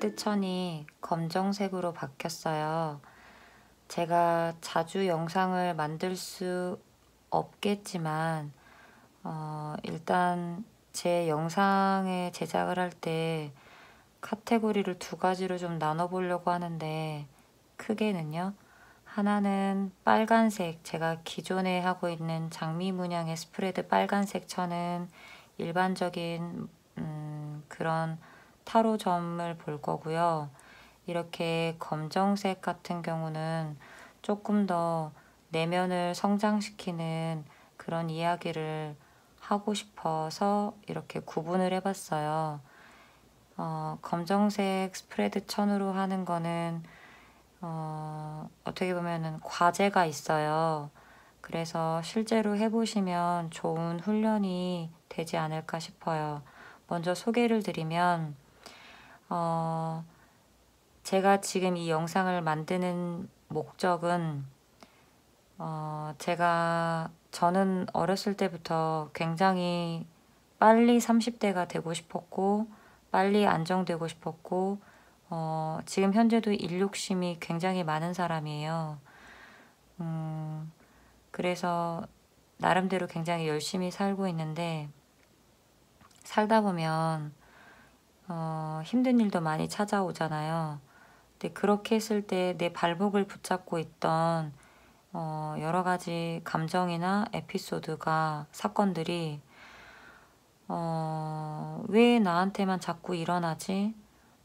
스프레드 천이 검정색으로 바뀌었어요. 제가 자주 영상을 만들 수 없겠지만 일단 제 영상에 제작을 할 때 카테고리를 두 가지로 좀 나눠보려고 하는데, 크게는요. 하나는 빨간색, 제가 기존에 하고 있는 장미 문양의 스프레드 빨간색 천은 일반적인 그런 타로점을 볼 거고요. 이렇게 검정색 같은 경우는 조금 더 내면을 성장시키는 그런 이야기를 하고 싶어서 이렇게 구분을 해봤어요. 검정색 스프레드 천으로 하는 거는 어떻게 보면은 과제가 있어요. 그래서 실제로 해보시면 좋은 훈련이 되지 않을까 싶어요. 먼저 소개를 드리면 제가 지금 이 영상을 만드는 목적은 저는 어렸을 때부터 굉장히 빨리 30대가 되고 싶었고 빨리 안정되고 싶었고 지금 현재도 일 욕심이 굉장히 많은 사람이에요. 그래서 나름대로 굉장히 열심히 살고 있는데, 살다 보면 힘든 일도 많이 찾아오잖아요. 근데 그렇게 했을 때 내 발목을 붙잡고 있던 여러 가지 감정이나 에피소드가, 사건들이 왜 나한테만 자꾸 일어나지?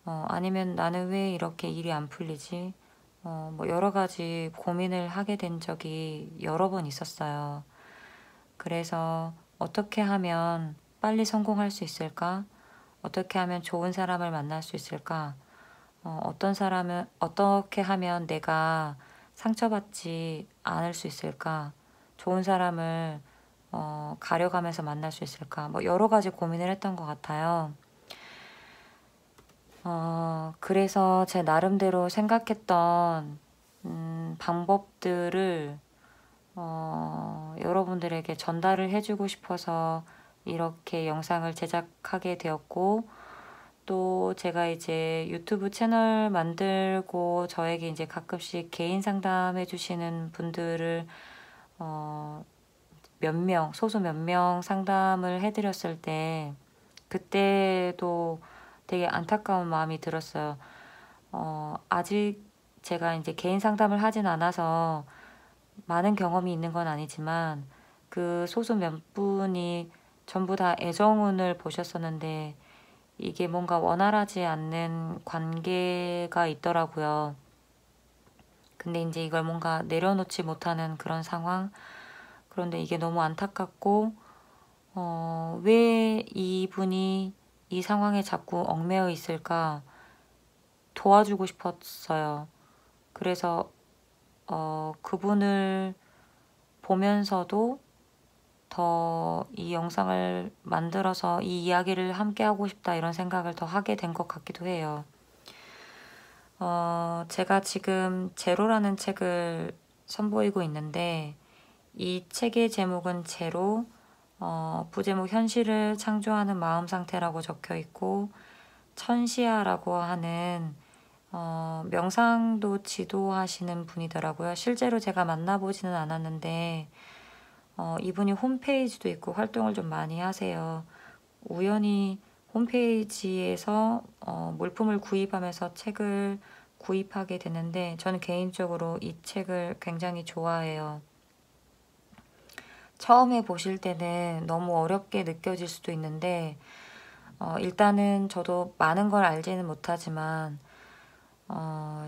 아니면 나는 왜 이렇게 일이 안 풀리지? 뭐 여러 가지 고민을 하게 된 적이 여러 번 있었어요. 그래서 어떻게 하면 빨리 성공할 수 있을까? 어떻게 하면 좋은 사람을 만날 수 있을까? 어떻게 하면 내가 상처받지 않을 수 있을까? 좋은 사람을 가려가면서 만날 수 있을까? 뭐 여러 가지 고민을 했던 것 같아요. 그래서 제 나름대로 생각했던 방법들을 여러분들에게 전달을 해주고 싶어서 이렇게 영상을 제작하게 되었고, 또 제가 이제 유튜브 채널 만들고 저에게 이제 가끔씩 개인 상담해 주시는 분들을 소수 몇 명 상담을 해드렸을 때, 그때도 되게 안타까운 마음이 들었어요. 아직 제가 이제 개인 상담을 하진 않아서 많은 경험이 있는 건 아니지만, 그 소수 몇 분이 전부 다 애정운을 보셨었는데 이게 뭔가 원활하지 않는 관계가 있더라고요. 근데 이제 이걸 뭔가 내려놓지 못하는 그런 상황. 그런데 이게 너무 안타깝고, 왜 이분이 이 상황에 자꾸 얽매여 있을까 도와주고 싶었어요. 그래서 그분을 보면서도 더 이 영상을 만들어서 이 이야기를 함께 하고 싶다, 이런 생각을 더 하게 된 것 같기도 해요. 제가 지금 제로라는 책을 선보이고 있는데, 이 책의 제목은 제로, 부제목 현실을 창조하는 마음 상태라고 적혀 있고, 천시아라고 하는 명상도 지도하시는 분이더라고요. 실제로 제가 만나보지는 않았는데 이분이 홈페이지도 있고 활동을 좀 많이 하세요. 우연히 홈페이지에서 물품을 구입하면서 책을 구입하게 됐는데, 저는 개인적으로 이 책을 굉장히 좋아해요. 처음에 보실 때는 너무 어렵게 느껴질 수도 있는데, 일단은 저도 많은 걸 알지는 못하지만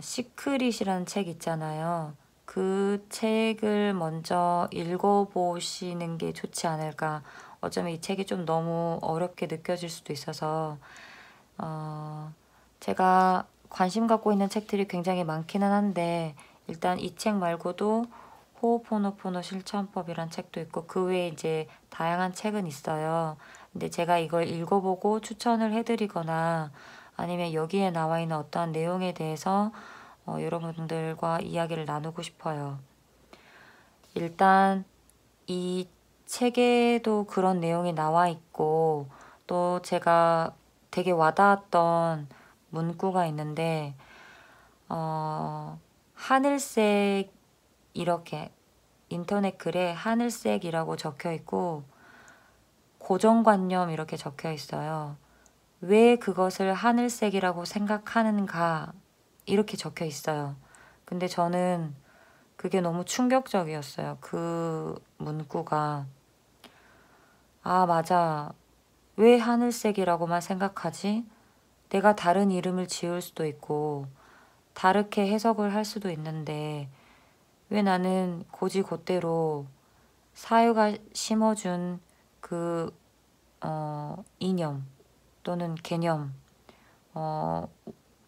시크릿이라는 책 있잖아요. 그 책을 먼저 읽어보시는 게 좋지 않을까. 어쩌면 이 책이 좀 너무 어렵게 느껴질 수도 있어서 제가 관심 갖고 있는 책들이 굉장히 많기는 한데, 일단 이 책 말고도 호호포노포노 실천법이란 책도 있고 그 외에 이제 다양한 책은 있어요. 근데 제가 이걸 읽어보고 추천을 해드리거나 아니면 여기에 나와 있는 어떠한 내용에 대해서 여러분들과 이야기를 나누고 싶어요. 일단 이 책에도 그런 내용이 나와 있고, 또 제가 되게 와닿았던 문구가 있는데 하늘색, 이렇게 인터넷 글에 하늘색이라고 적혀 있고 고정관념 이렇게 적혀 있어요. 왜 그것을 하늘색이라고 생각하는가 이렇게 적혀 있어요. 근데 저는 그게 너무 충격적이었어요. 그 문구가. 아, 맞아. 왜 하늘색이라고만 생각하지? 내가 다른 이름을 지을 수도 있고 다르게 해석을 할 수도 있는데 왜 나는 곧이곧대로 사유가 심어준 그 이념 또는 개념,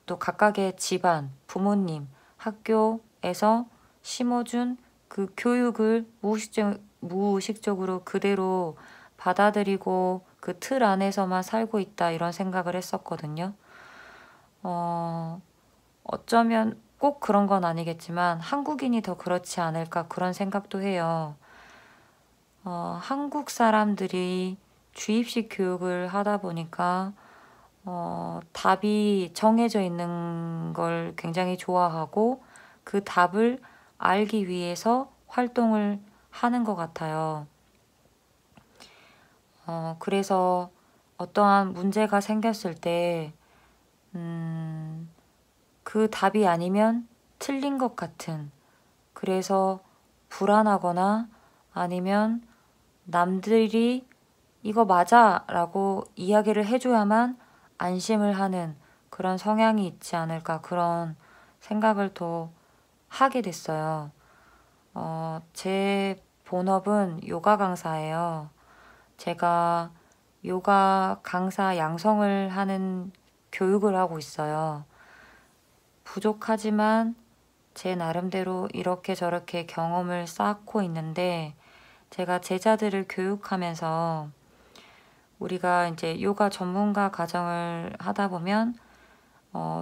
또 각각의 집안, 부모님, 학교에서 심어준 그 교육을 무의식적으로 그대로 받아들이고 그 틀 안에서만 살고 있다 이런 생각을 했었거든요. 어쩌면 꼭 그런 건 아니겠지만 한국인이 더 그렇지 않을까 그런 생각도 해요. 한국 사람들이 주입식 교육을 하다 보니까 답이 정해져 있는 걸 굉장히 좋아하고 그 답을 알기 위해서 활동을 하는 것 같아요. 그래서 어떠한 문제가 생겼을 때 그 답이 아니면 틀린 것 같은, 그래서 불안하거나 아니면 남들이 이거 맞아 라고 이야기를 해줘야만 안심을 하는 그런 성향이 있지 않을까 그런 생각을 또 하게 됐어요. 제 본업은 요가 강사예요. 제가 요가 강사 양성을 하는 교육을 하고 있어요. 부족하지만 제 나름대로 이렇게 저렇게 경험을 쌓고 있는데 제가 제자들을 교육하면서 우리가 이제 요가 전문가 과정을 하다 보면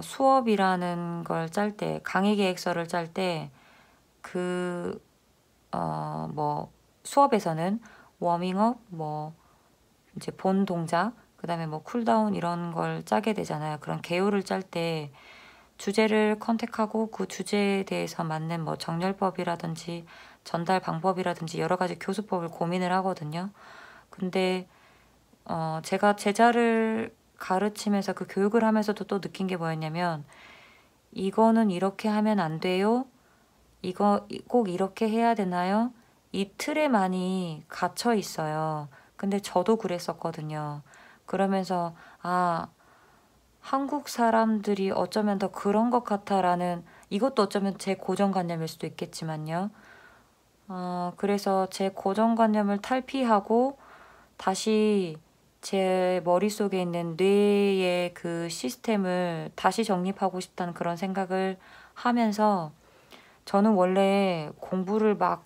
수업이라는 걸 짤 때, 강의 계획서를 짤 때 그 뭐 수업에서는 워밍업, 뭐 이제 본 동작, 그다음에 뭐 쿨다운 이런 걸 짜게 되잖아요. 그런 개요를 짤 때 주제를 컨택하고 그 주제에 대해서 맞는 뭐 정렬법이라든지 전달 방법이라든지 여러 가지 교수법을 고민을 하거든요. 근데 제가 제자를 가르치면서 그 교육을 하면서도 또 느낀 게 뭐였냐면 이거는 이렇게 하면 안 돼요. 이거 꼭 이렇게 해야 되나요? 이 틀에 많이 갇혀 있어요. 근데 저도 그랬었거든요. 그러면서 아, 한국 사람들이 어쩌면 더 그런 것 같아라는, 이것도 어쩌면 제 고정관념일 수도 있겠지만요. 그래서 제 고정관념을 탈피하고 다시 제 머릿속에 있는 뇌의 그 시스템을 다시 정립하고 싶다는 그런 생각을 하면서, 저는 원래 공부를 막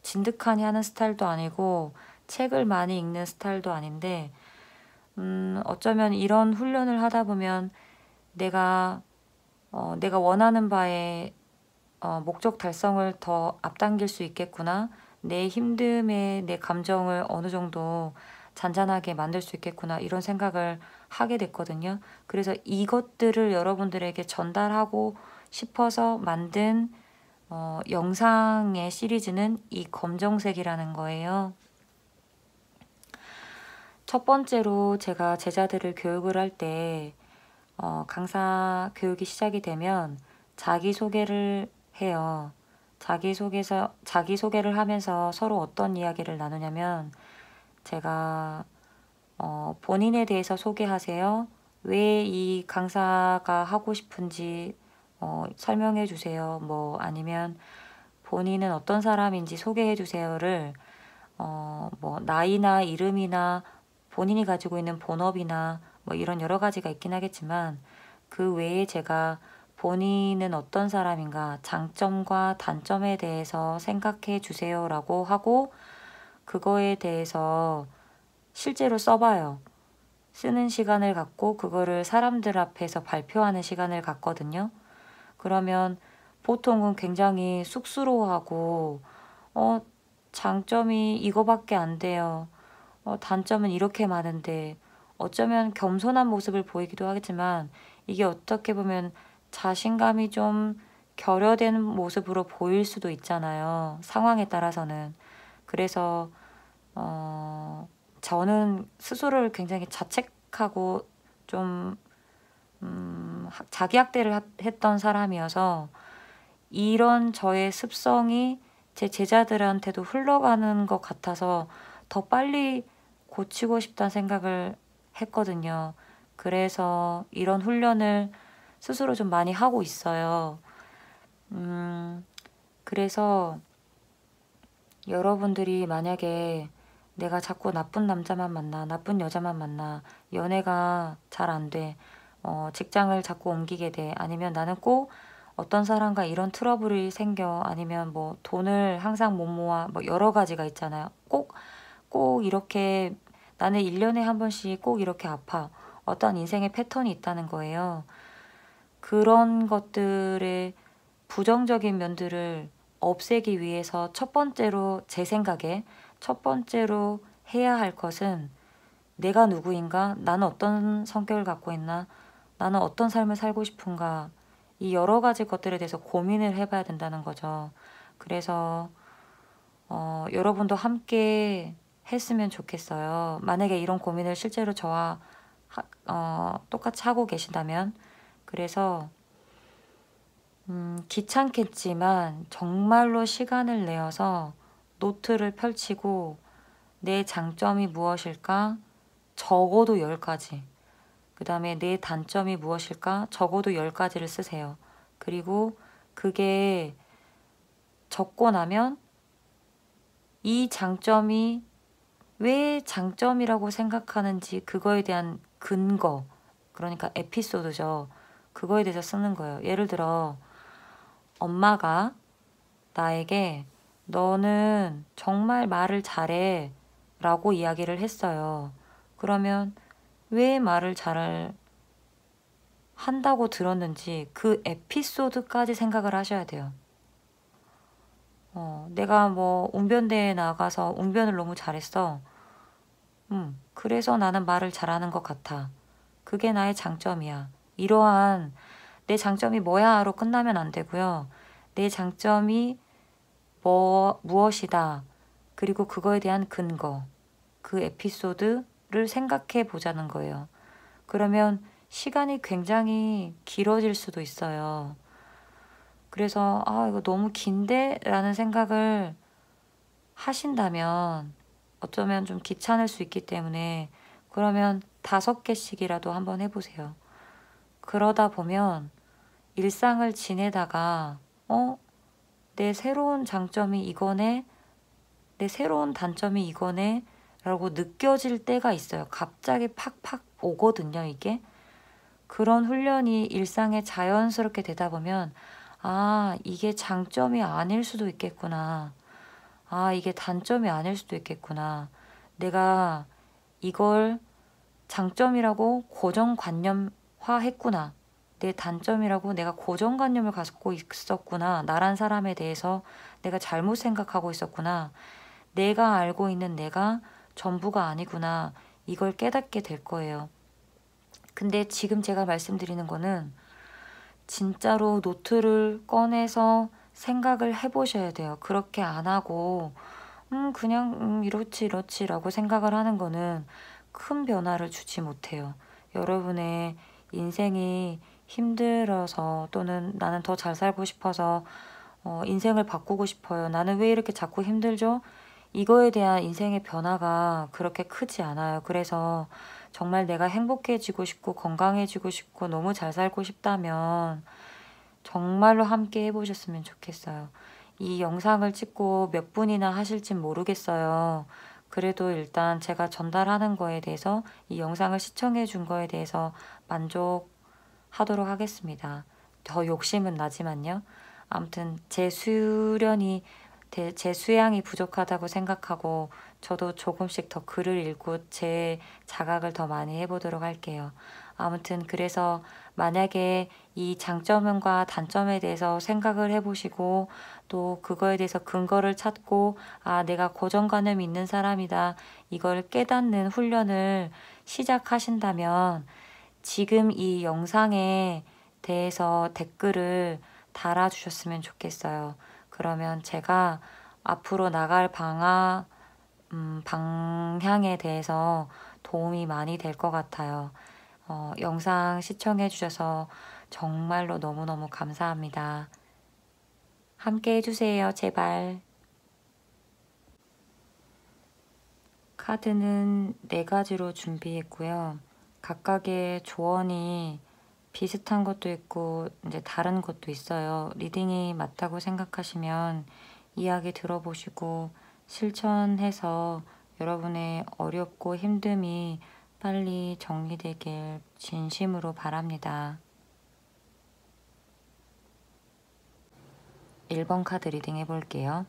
진득하니 하는 스타일도 아니고 책을 많이 읽는 스타일도 아닌데 어쩌면 이런 훈련을 하다 보면 내가 원하는 바에 목적 달성을 더 앞당길 수 있겠구나. 내 힘듦에 내 감정을 어느 정도 잔잔하게 만들 수 있겠구나. 이런 생각을 하게 됐거든요. 그래서 이것들을 여러분들에게 전달하고 싶어서 만든 영상의 시리즈는 이 검정색이라는 거예요. 첫 번째로 제가 제자들을 교육을 할 때 강사 교육이 시작이 되면 자기소개를 해요. 자기소개를 하면서 서로 어떤 이야기를 나누냐면 제가 본인에 대해서 소개하세요. 왜 이 강사가 하고 싶은지 설명해 주세요. 뭐 아니면 본인은 어떤 사람인지 소개해 주세요를 뭐 나이나 이름이나 본인이 가지고 있는 본업이나 뭐 이런 여러 가지가 있긴 하겠지만 그 외에 제가 본인은 어떤 사람인가, 장점과 단점에 대해서 생각해 주세요라고 하고 그거에 대해서 실제로 써봐요. 쓰는 시간을 갖고 그거를 사람들 앞에서 발표하는 시간을 갖거든요. 그러면 보통은 굉장히 쑥스러워하고 장점이 이거밖에 안 돼요. 단점은 이렇게 많은데, 어쩌면 겸손한 모습을 보이기도 하겠지만 이게 어떻게 보면 자신감이 좀 결여된 모습으로 보일 수도 있잖아요. 상황에 따라서는. 그래서 저는 스스로를 굉장히 자책하고 좀 자기 학대를 했던 사람이어서 이런 저의 습성이 제 제자들한테도 흘러가는 것 같아서 더 빨리 고치고 싶다는 생각을 했거든요. 그래서 이런 훈련을 스스로 좀 많이 하고 있어요. 그래서 여러분들이 만약에 내가 자꾸 나쁜 남자만 만나, 나쁜 여자만 만나, 연애가 잘 안 돼, 직장을 자꾸 옮기게 돼, 아니면 나는 꼭 어떤 사람과 이런 트러블이 생겨, 아니면 뭐 돈을 항상 못 모아, 뭐 여러 가지가 있잖아요. 꼭 이렇게 나는 1년에 한 번씩 꼭 이렇게 아파. 어떤 인생의 패턴이 있다는 거예요. 그런 것들의 부정적인 면들을 없애기 위해서 첫 번째로 제 생각에 첫 번째로 해야 할 것은 내가 누구인가? 나는 어떤 성격을 갖고 있나? 나는 어떤 삶을 살고 싶은가? 이 여러 가지 것들에 대해서 고민을 해봐야 된다는 거죠. 그래서 여러분도 함께 했으면 좋겠어요. 만약에 이런 고민을 실제로 저와 똑같이 하고 계신다면. 그래서 귀찮겠지만 정말로 시간을 내어서 노트를 펼치고 내 장점이 무엇일까? 적어도 10가지. 그 다음에 내 단점이 무엇일까? 적어도 10가지를 쓰세요. 그리고 그게 적고 나면 이 장점이 왜 장점이라고 생각하는지 그거에 대한 근거, 그러니까 에피소드죠. 그거에 대해서 쓰는 거예요. 예를 들어 엄마가 나에게 너는 정말 말을 잘해 라고 이야기를 했어요. 그러면 왜 말을 잘 한다고 들었는지 그 에피소드까지 생각을 하셔야 돼요. 내가 뭐 웅변대회에 나가서 웅변을 너무 잘했어. 그래서 나는 말을 잘하는 것 같아. 그게 나의 장점이야. 이러한 내 장점이 뭐야로 끝나면 안 되고요. 내 장점이 무엇이다. 그리고 그거에 대한 근거, 그 에피소드를 생각해 보자는 거예요. 그러면 시간이 굉장히 길어질 수도 있어요. 그래서 이거 너무 긴데? 라는 생각을 하신다면 어쩌면 좀 귀찮을 수 있기 때문에 그러면 5개씩이라도 한번 해보세요. 그러다 보면 일상을 지내다가 내 새로운 장점이 이거네, 내 새로운 단점이 이거네 라고 느껴질 때가 있어요. 갑자기 팍팍 오거든요, 이게. 그런 훈련이 일상에 자연스럽게 되다 보면 이게 장점이 아닐 수도 있겠구나. 이게 단점이 아닐 수도 있겠구나. 내가 이걸 장점이라고 고정관념화했구나. 내 단점이라고 내가 고정관념을 갖고 있었구나. 나란 사람에 대해서 내가 잘못 생각하고 있었구나. 내가 알고 있는 내가 전부가 아니구나. 이걸 깨닫게 될 거예요. 근데 지금 제가 말씀드리는 거는 진짜로 노트를 꺼내서 생각을 해보셔야 돼요. 그렇게 안 하고 그냥 이렇지 라고 생각을 하는 거는 큰 변화를 주지 못해요. 여러분의 인생이 힘들어서 또는 나는 더 잘 살고 싶어서 인생을 바꾸고 싶어요. 나는 왜 이렇게 자꾸 힘들죠? 이거에 대한 인생의 변화가 그렇게 크지 않아요. 그래서 정말 내가 행복해지고 싶고 건강해지고 싶고 너무 잘 살고 싶다면 정말로 함께 해보셨으면 좋겠어요. 이 영상을 찍고 몇 분이나 하실진 모르겠어요. 그래도 일단 제가 전달하는 거에 대해서 이 영상을 시청해 준 거에 대해서 만족하도록 하겠습니다. 더 욕심은 나지만요. 아무튼 제 수양이 부족하다고 생각하고 저도 조금씩 더 글을 읽고 제 자각을 더 많이 해보도록 할게요. 아무튼 그래서 만약에 이 장점과 단점에 대해서 생각을 해보시고 또 그거에 대해서 근거를 찾고 내가 고정관념이 있는 사람이다. 이걸 깨닫는 훈련을 시작하신다면 지금 이 영상에 대해서 댓글을 달아주셨으면 좋겠어요. 그러면 제가 앞으로 나갈 방향에 대해서 도움이 많이 될 것 같아요. 영상 시청해 주셔서 정말로 너무너무 감사합니다. 함께 해주세요, 제발. 카드는 4가지로 준비했고요. 각각의 조언이 비슷한 것도 있고 이제 다른 것도 있어요. 리딩이 맞다고 생각하시면 이야기 들어보시고 실천해서 여러분의 어렵고 힘듦이 빨리 정리되길 진심으로 바랍니다. 1번 카드 리딩 해볼게요.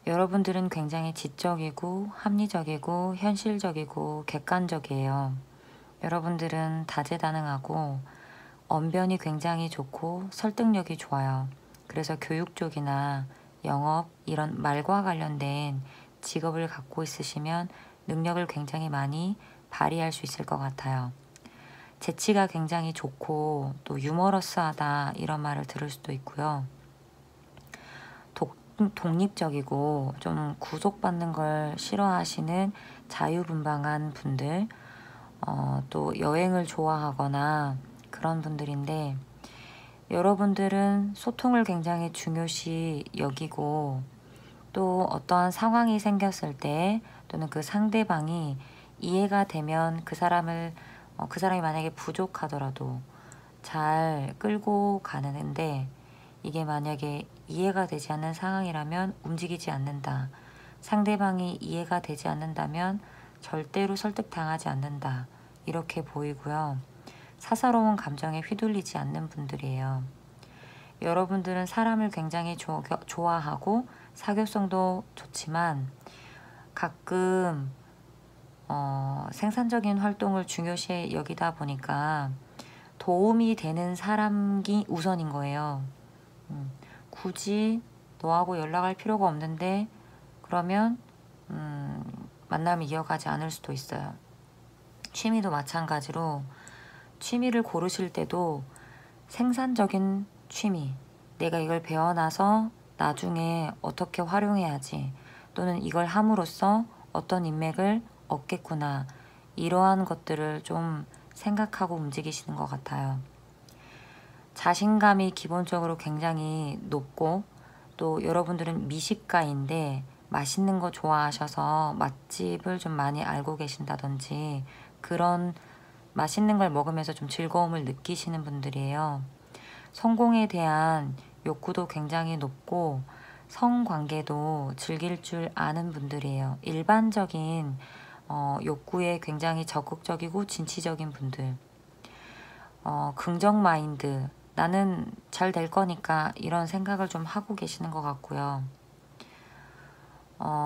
여러분들은 굉장히 지적이고 합리적이고 현실적이고 객관적이에요. 여러분들은 다재다능하고 언변이 굉장히 좋고 설득력이 좋아요. 그래서 교육 쪽이나 영업 이런 말과 관련된 직업을 갖고 있으시면 능력을 굉장히 많이 발휘할 수 있을 것 같아요. 재치가 굉장히 좋고 또 유머러스하다 이런 말을 들을 수도 있고요. 독립적이고 좀 구속받는 걸 싫어하시는 자유분방한 분들, 또 여행을 좋아하거나 그런 분들인데, 여러분들은 소통을 굉장히 중요시 여기고 또 어떠한 상황이 생겼을 때 또는 그 상대방이 이해가 되면 그 사람이 만약에 부족하더라도 잘 끌고 가는데, 이게 만약에 이해가 되지 않는 상황이라면 움직이지 않는다. 상대방이 이해가 되지 않는다면 절대로 설득당하지 않는다. 이렇게 보이고요. 사사로운 감정에 휘둘리지 않는 분들이에요. 여러분들은 사람을 굉장히 좋아하고 사교성도 좋지만 가끔 생산적인 활동을 중요시 여기다 보니까 도움이 되는 사람이 우선인 거예요. 굳이 너하고 연락할 필요가 없는데 그러면 만남이 이어가지 않을 수도 있어요. 취미도 마찬가지로 취미를 고르실 때도 생산적인 취미, 내가 이걸 배워놔서 나중에 어떻게 활용해야지, 또는 이걸 함으로써 어떤 인맥을 얻겠구나, 이러한 것들을 좀 생각하고 움직이시는 것 같아요. 자신감이 기본적으로 굉장히 높고 또 여러분들은 미식가인데 맛있는 거 좋아하셔서 맛집을 좀 많이 알고 계신다든지 그런 맛있는 걸 먹으면서 좀 즐거움을 느끼시는 분들이에요. 성공에 대한 욕구도 굉장히 높고 성관계도 즐길 줄 아는 분들이에요. 일반적인 욕구에 굉장히 적극적이고 진취적인 분들. 긍정 마인드, 나는 잘 될 거니까 이런 생각을 좀 하고 계시는 것 같고요.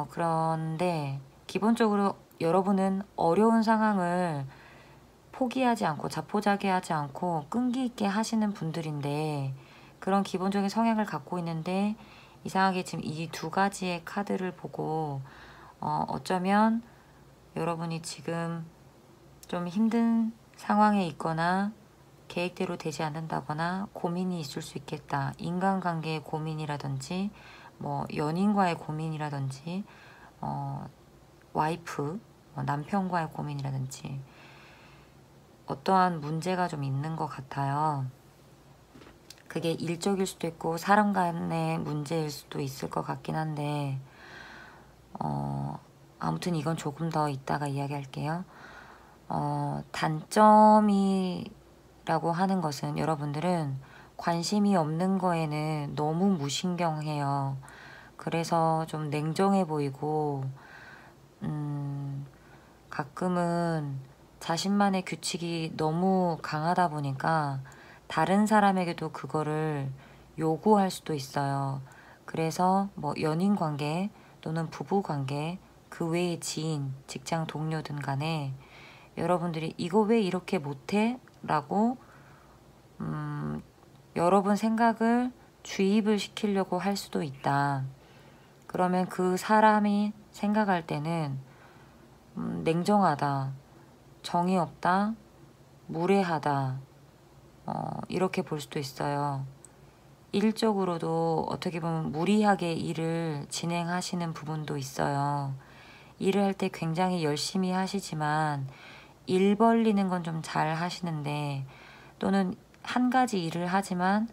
그런데 기본적으로 여러분은 어려운 상황을 포기하지 않고 자포자기하지 않고 끈기 있게 하시는 분들인데, 그런 기본적인 성향을 갖고 있는데 이상하게 지금 이 2가지의 카드를 보고 어쩌면 여러분이 지금 좀 힘든 상황에 있거나 계획대로 되지 않는다거나 고민이 있을 수 있겠다. 인간관계의 고민이라든지 뭐 연인과의 고민이라든지 와이프, 남편과의 고민이라든지 어떠한 문제가 좀 있는 것 같아요. 그게 일적일 수도 있고 사람 간의 문제일 수도 있을 것 같긴 한데 아무튼 이건 조금 더 이따가 이야기할게요. 단점이라고 하는 것은 여러분들은 관심이 없는 거에는 너무 무신경해요. 그래서 좀 냉정해 보이고 가끔은 자신만의 규칙이 너무 강하다 보니까 다른 사람에게도 그거를 요구할 수도 있어요. 그래서 뭐 연인 관계 또는 부부 관계, 그 외의 지인, 직장 동료든 간에 여러분들이 이거 왜 이렇게 못해? 라고 여러분 생각을 주입을 시키려고 할 수도 있다. 그러면 그 사람이 생각할 때는 냉정하다, 정이 없다, 무례하다, 이렇게 볼 수도 있어요. 일적으로도 어떻게 보면 무리하게 일을 진행하시는 부분도 있어요. 일을 할 때 굉장히 열심히 하시지만 일 벌리는 건 좀 잘 하시는데, 또는 한 가지 일을 하지만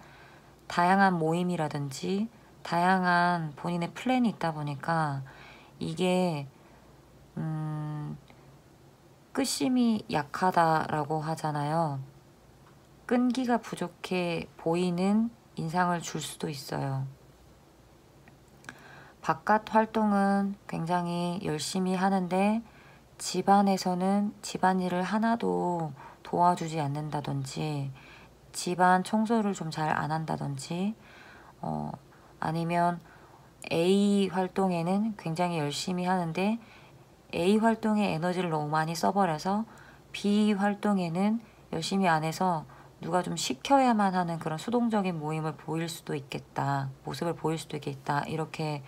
다양한 모임이라든지 다양한 본인의 플랜이 있다 보니까 이게 끝심이 약하다라고 하잖아요. 끈기가 부족해 보이는 인상을 줄 수도 있어요. 바깥 활동은 굉장히 열심히 하는데 집안에서는 집안일을 하나도 도와주지 않는다든지, 집안 청소를 좀 잘 안 한다든지, 아니면 A 활동에는 굉장히 열심히 하는데 A 활동에 에너지를 너무 많이 써버려서 B 활동에는 열심히 안 해서 누가 좀 시켜야만 하는 그런 수동적인 모습을 보일 수도 있겠다. 이렇게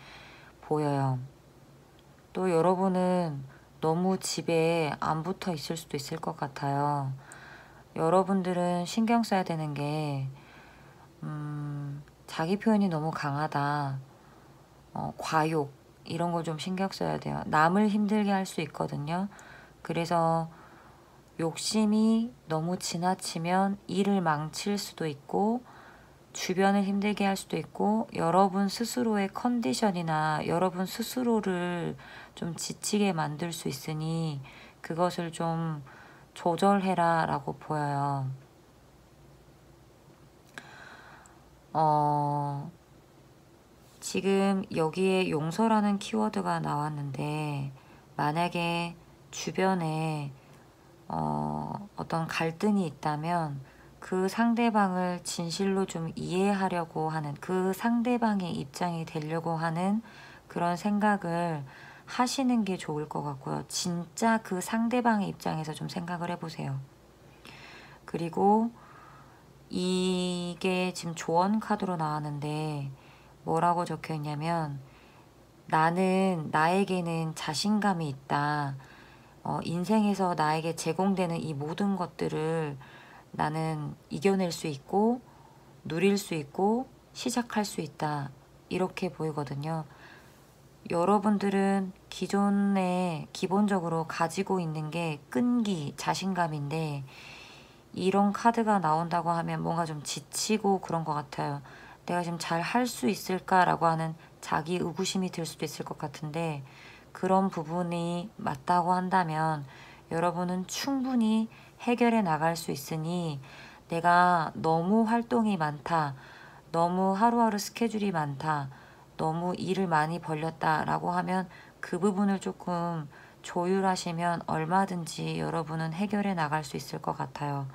보여요. 또 여러분은 너무 집에 안 붙어 있을 수도 있을 것 같아요. 여러분들은 신경 써야 되는 게 자기 표현이 너무 강하다, 과욕, 이런 걸 좀 신경 써야 돼요. 남을 힘들게 할 수 있거든요. 그래서 욕심이 너무 지나치면 일을 망칠 수도 있고 주변을 힘들게 할 수도 있고 여러분 스스로의 컨디션이나 여러분 스스로를 좀 지치게 만들 수 있으니 그것을 좀 조절해라 라고 보여요. 지금 여기에 용서라는 키워드가 나왔는데, 만약에 주변에 어떤 갈등이 있다면 그 상대방을 진실로 좀 이해하려고 하는, 그 상대방의 입장이 되려고 하는 그런 생각을 하시는 게 좋을 것 같고요. 진짜 그 상대방의 입장에서 좀 생각을 해보세요. 그리고 이게 지금 조언 카드로 나왔는데 뭐라고 적혀 있냐면, 나에게는 자신감이 있다. 인생에서 나에게 제공되는 이 모든 것들을 나는 이겨낼 수 있고 누릴 수 있고 시작할 수 있다. 이렇게 보이거든요. 여러분들은 기존에 기본적으로 가지고 있는 게 끈기, 자신감인데 이런 카드가 나온다고 하면 뭔가 좀 지치고 그런 것 같아요. 내가 지금 잘 할 수 있을까라고 하는 자기 의구심이 들 수도 있을 것 같은데, 그런 부분이 맞다고 한다면 여러분은 충분히 해결해 나갈 수 있으니, 내가 너무 활동이 많다, 너무 하루하루 스케줄이 많다, 너무 일을 많이 벌렸다라고 하면 그 부분을 조금 조율하시면 얼마든지 여러분은 해결해 나갈 수 있을 것 같아요.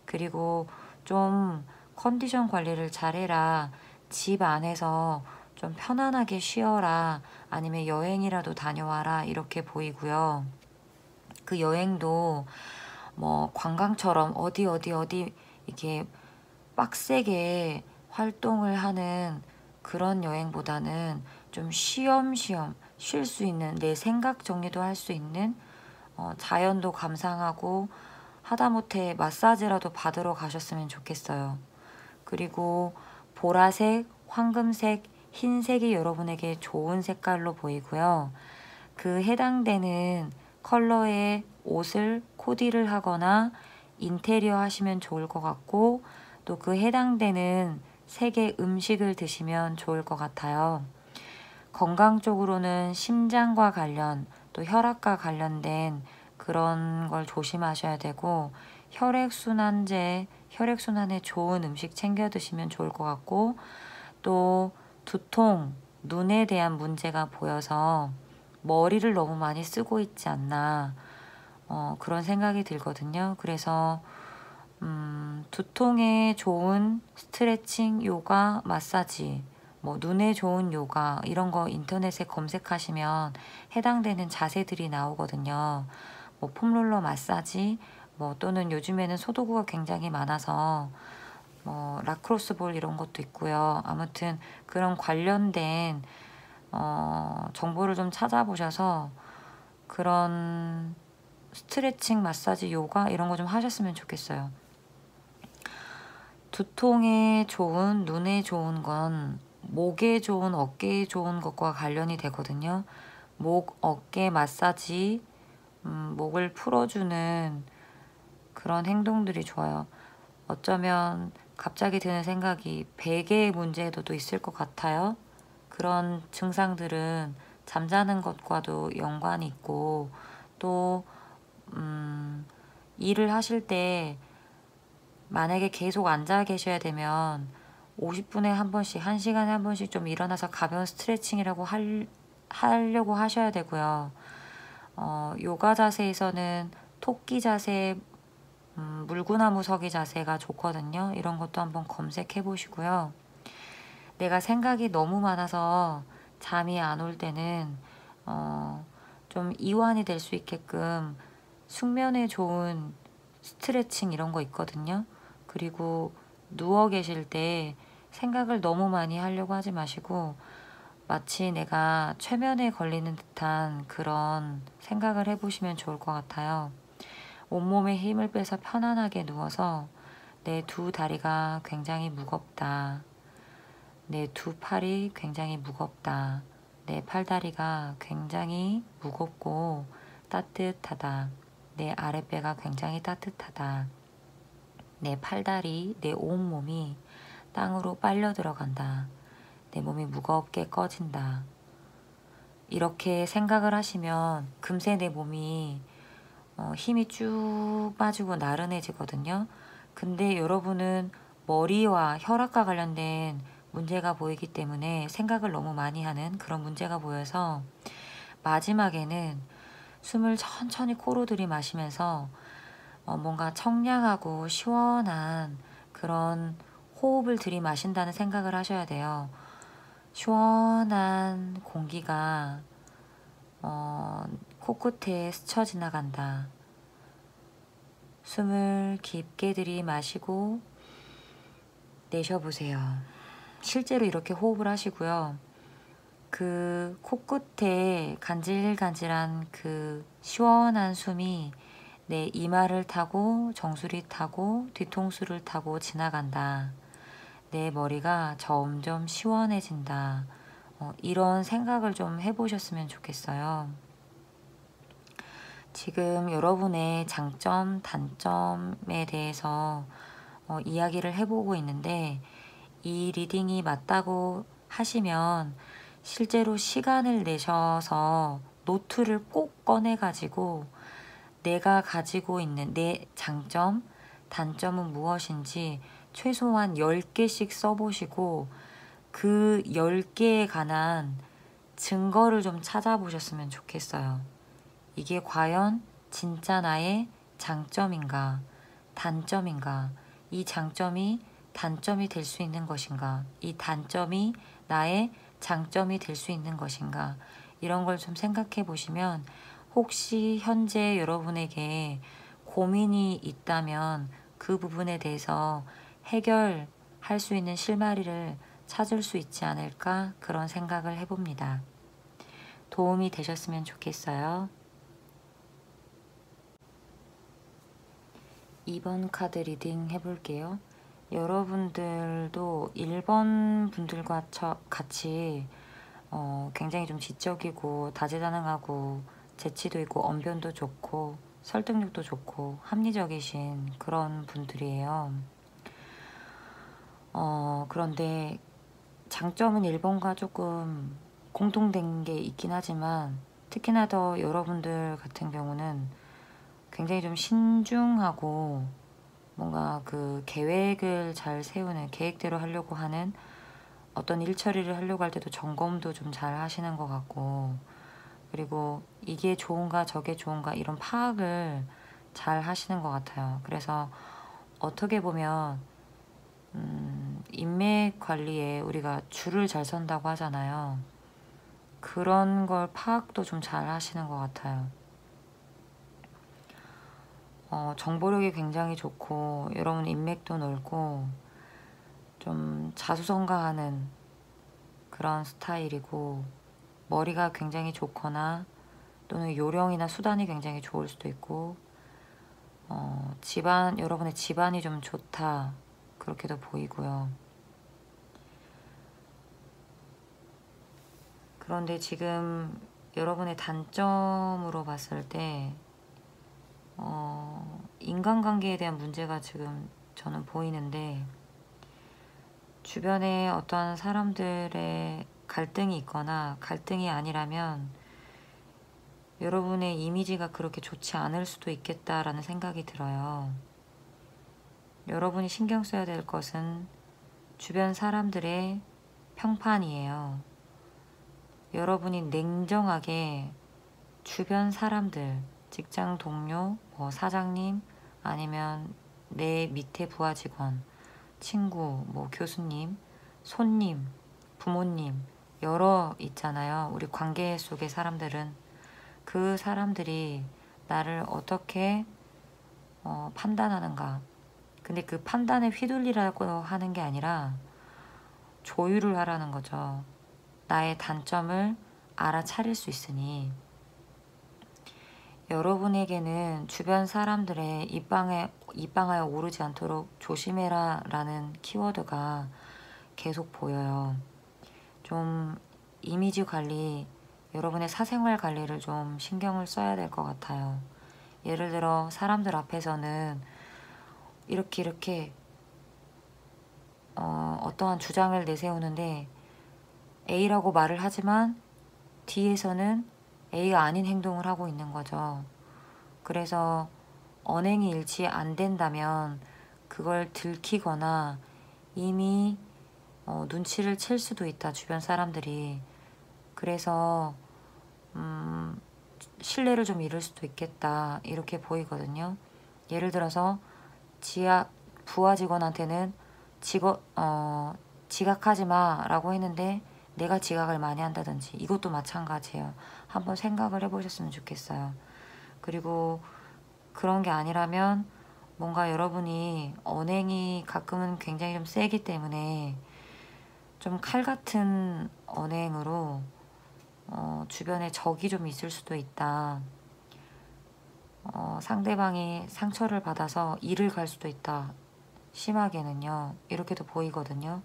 그리고 좀 컨디션 관리를 잘해라. 집 안에서 좀 편안하게 쉬어라. 아니면 여행이라도 다녀와라. 이렇게 보이고요. 그 여행도 뭐 관광처럼 어디 이렇게 빡세게 활동을 하는 그런 여행보다는 좀 쉬엄쉬엄 쉴 수 있는, 내 생각 정리도 할 수 있는, 자연도 감상하고 하다못해 마사지라도 받으러 가셨으면 좋겠어요. 그리고 보라색, 황금색, 흰색이 여러분에게 좋은 색깔로 보이고요. 그 해당되는 컬러의 옷을 코디를 하거나 인테리어 하시면 좋을 것 같고, 또 그 해당되는 색의 음식을 드시면 좋을 것 같아요. 건강 쪽으로는 심장과 관련, 또 혈압과 관련된 그런 걸 조심하셔야 되고, 혈액순환에 좋은 음식 챙겨 드시면 좋을 것 같고, 또 두통, 눈에 대한 문제가 보여서 머리를 너무 많이 쓰고 있지 않나, 그런 생각이 들거든요. 그래서 두통에 좋은 스트레칭, 요가, 마사지, 뭐 눈에 좋은 요가, 이런 거 인터넷에 검색하시면 해당되는 자세들이 나오거든요. 뭐 폼롤러 마사지, 뭐 또는 요즘에는 소도구가 굉장히 많아서 뭐 라크로스 볼 이런 것도 있고요. 아무튼 그런 관련된 정보를 좀 찾아보셔서 그런 스트레칭, 마사지, 요가 이런 거 좀 하셨으면 좋겠어요. 두통에 좋은, 눈에 좋은 건 목에 좋은, 어깨에 좋은 것과 관련이 되거든요. 목, 어깨 마사지, 목을 풀어주는 그런 행동들이 좋아요. 어쩌면 갑자기 드는 생각이 베개의 문제도 있을 것 같아요. 그런 증상들은 잠자는 것과도 연관이 있고 또 일을 하실 때 만약에 계속 앉아 계셔야 되면 50분에 한 번씩, 1시간에 한 번씩 좀 일어나서 가벼운 스트레칭이라고 하려고 하셔야 되고요. 요가 자세에서는 토끼 자세, 물구나무 서기 자세가 좋거든요. 이런 것도 한번 검색해 보시고요. 내가 생각이 너무 많아서 잠이 안 올 때는 좀 이완이 될 수 있게끔 숙면에 좋은 스트레칭 이런 거 있거든요. 그리고 누워 계실 때 생각을 너무 많이 하려고 하지 마시고 마치 내가 최면에 걸리는 듯한 그런 생각을 해보시면 좋을 것 같아요. 온몸에 힘을 빼서 편안하게 누워서 내 두 다리가 굉장히 무겁다. 내 두 팔이 굉장히 무겁다. 내 팔다리가 굉장히 무겁고 따뜻하다. 내 아랫배가 굉장히 따뜻하다. 내 팔다리, 내 온몸이 땅으로 빨려 들어간다. 내 몸이 무겁게 꺼진다. 이렇게 생각을 하시면 금세 내 몸이 힘이 쭉 빠지고 나른해지거든요. 근데 여러분은 머리와 혈압과 관련된 문제가 보이기 때문에 생각을 너무 많이 하는 그런 문제가 보여서 마지막에는 숨을 천천히 코로 들이마시면서 뭔가 청량하고 시원한 그런 호흡을 들이마신다는 생각을 하셔야 돼요. 시원한 공기가 코끝에 스쳐 지나간다. 숨을 깊게 들이마시고 내쉬어보세요. 실제로 이렇게 호흡을 하시고요. 그 코끝에 간질간질한 그 시원한 숨이 내 이마를 타고 정수리 타고 뒤통수를 타고 지나간다. 내 머리가 점점 시원해진다. 이런 생각을 좀 해보셨으면 좋겠어요. 지금 여러분의 장점, 단점에 대해서 이야기를 해보고 있는데 이 리딩이 맞다고 하시면 실제로 시간을 내셔서 노트를 꼭 꺼내가지고 내가 가지고 있는 내 장점, 단점은 무엇인지 최소한 10개씩 써보시고 그 10개에 관한 증거를 좀 찾아보셨으면 좋겠어요. 이게 과연 진짜 나의 장점인가, 단점인가, 이 장점이 단점이 될 수 있는 것인가, 이 단점이 나의 장점이 될 수 있는 것인가, 이런 걸 좀 생각해 보시면 혹시 현재 여러분에게 고민이 있다면 그 부분에 대해서 해결할 수 있는 실마리를 찾을 수 있지 않을까 그런 생각을 해봅니다. 도움이 되셨으면 좋겠어요. 2번 카드 리딩 해볼게요. 여러분들도 1번 분들과 같이 굉장히 좀 지적이고 다재다능하고 재치도 있고 언변도 좋고 설득력도 좋고 합리적이신 그런 분들이에요. 그런데 장점은 1번과 조금 공통된 게 있긴 하지만 특히나 더 여러분들 같은 경우는 굉장히 좀 신중하고 뭔가 그 계획을 잘 세우는 계획대로 하려고 하는 어떤 일 처리를 하려고 할 때도 점검도 좀 잘 하시는 것 같고 그리고 이게 좋은가 저게 좋은가 이런 파악을 잘 하시는 것 같아요. 그래서 어떻게 보면 인맥 관리에 우리가 줄을 잘 선다고 하잖아요. 그런 걸 파악도 좀 잘 하시는 것 같아요. 정보력이 굉장히 좋고 여러분 인맥도 넓고 좀 자수성가하는 그런 스타일이고 머리가 굉장히 좋거나 또는 요령이나 수단이 굉장히 좋을 수도 있고, 여러분의 집안이 좀 좋다, 그렇게도 보이고요. 그런데 지금 여러분의 단점으로 봤을 때 인간관계에 대한 문제가 지금 저는 보이는데, 주변에 어떠한 사람들의 갈등이 있거나 갈등이 아니라면 여러분의 이미지가 그렇게 좋지 않을 수도 있겠다라는 생각이 들어요. 여러분이 신경 써야 될 것은 주변 사람들의 평판이에요. 여러분이 냉정하게 주변 사람들, 직장 동료, 사장님, 아니면 내 밑에 부하 직원, 친구, 교수님, 손님, 부모님, 여러 있잖아요. 우리 관계 속의 사람들은 그 사람들이 나를 어떻게 판단하는가. 근데 그 판단에 휘둘리라고 하는 게 아니라 조율을 하라는 거죠. 나의 단점을 알아차릴 수 있으니 여러분에게는 주변 사람들의 입방하여 오르지 않도록 조심해라 라는 키워드가 계속 보여요. 좀 이미지 관리, 여러분의 사생활 관리를 좀 신경을 써야 될 것 같아요. 예를 들어 사람들 앞에서는 이렇게 어떠한 주장을 내세우는데 A라고 말을 하지만 뒤에서는 A가 아닌 행동을 하고 있는 거죠. 그래서 언행이 일치 안 된다면 그걸 들키거나 이미 눈치를 챌 수도 있다, 주변 사람들이. 그래서 신뢰를 좀 잃을 수도 있겠다, 이렇게 보이거든요. 예를 들어서 부하 직원한테는 지각하지 마 라고 했는데 내가 지각을 많이 한다든지, 이것도 마찬가지예요. 한번 생각을 해보셨으면 좋겠어요. 그리고 그런 게 아니라면 뭔가 여러분이 언행이 가끔은 굉장히 좀 세기 때문에 좀 칼 같은 언행으로 주변에 적이 좀 있을 수도 있다. 상대방이 상처를 받아서 일을 갈 수도 있다, 심하게는요. 이렇게도 보이거든요.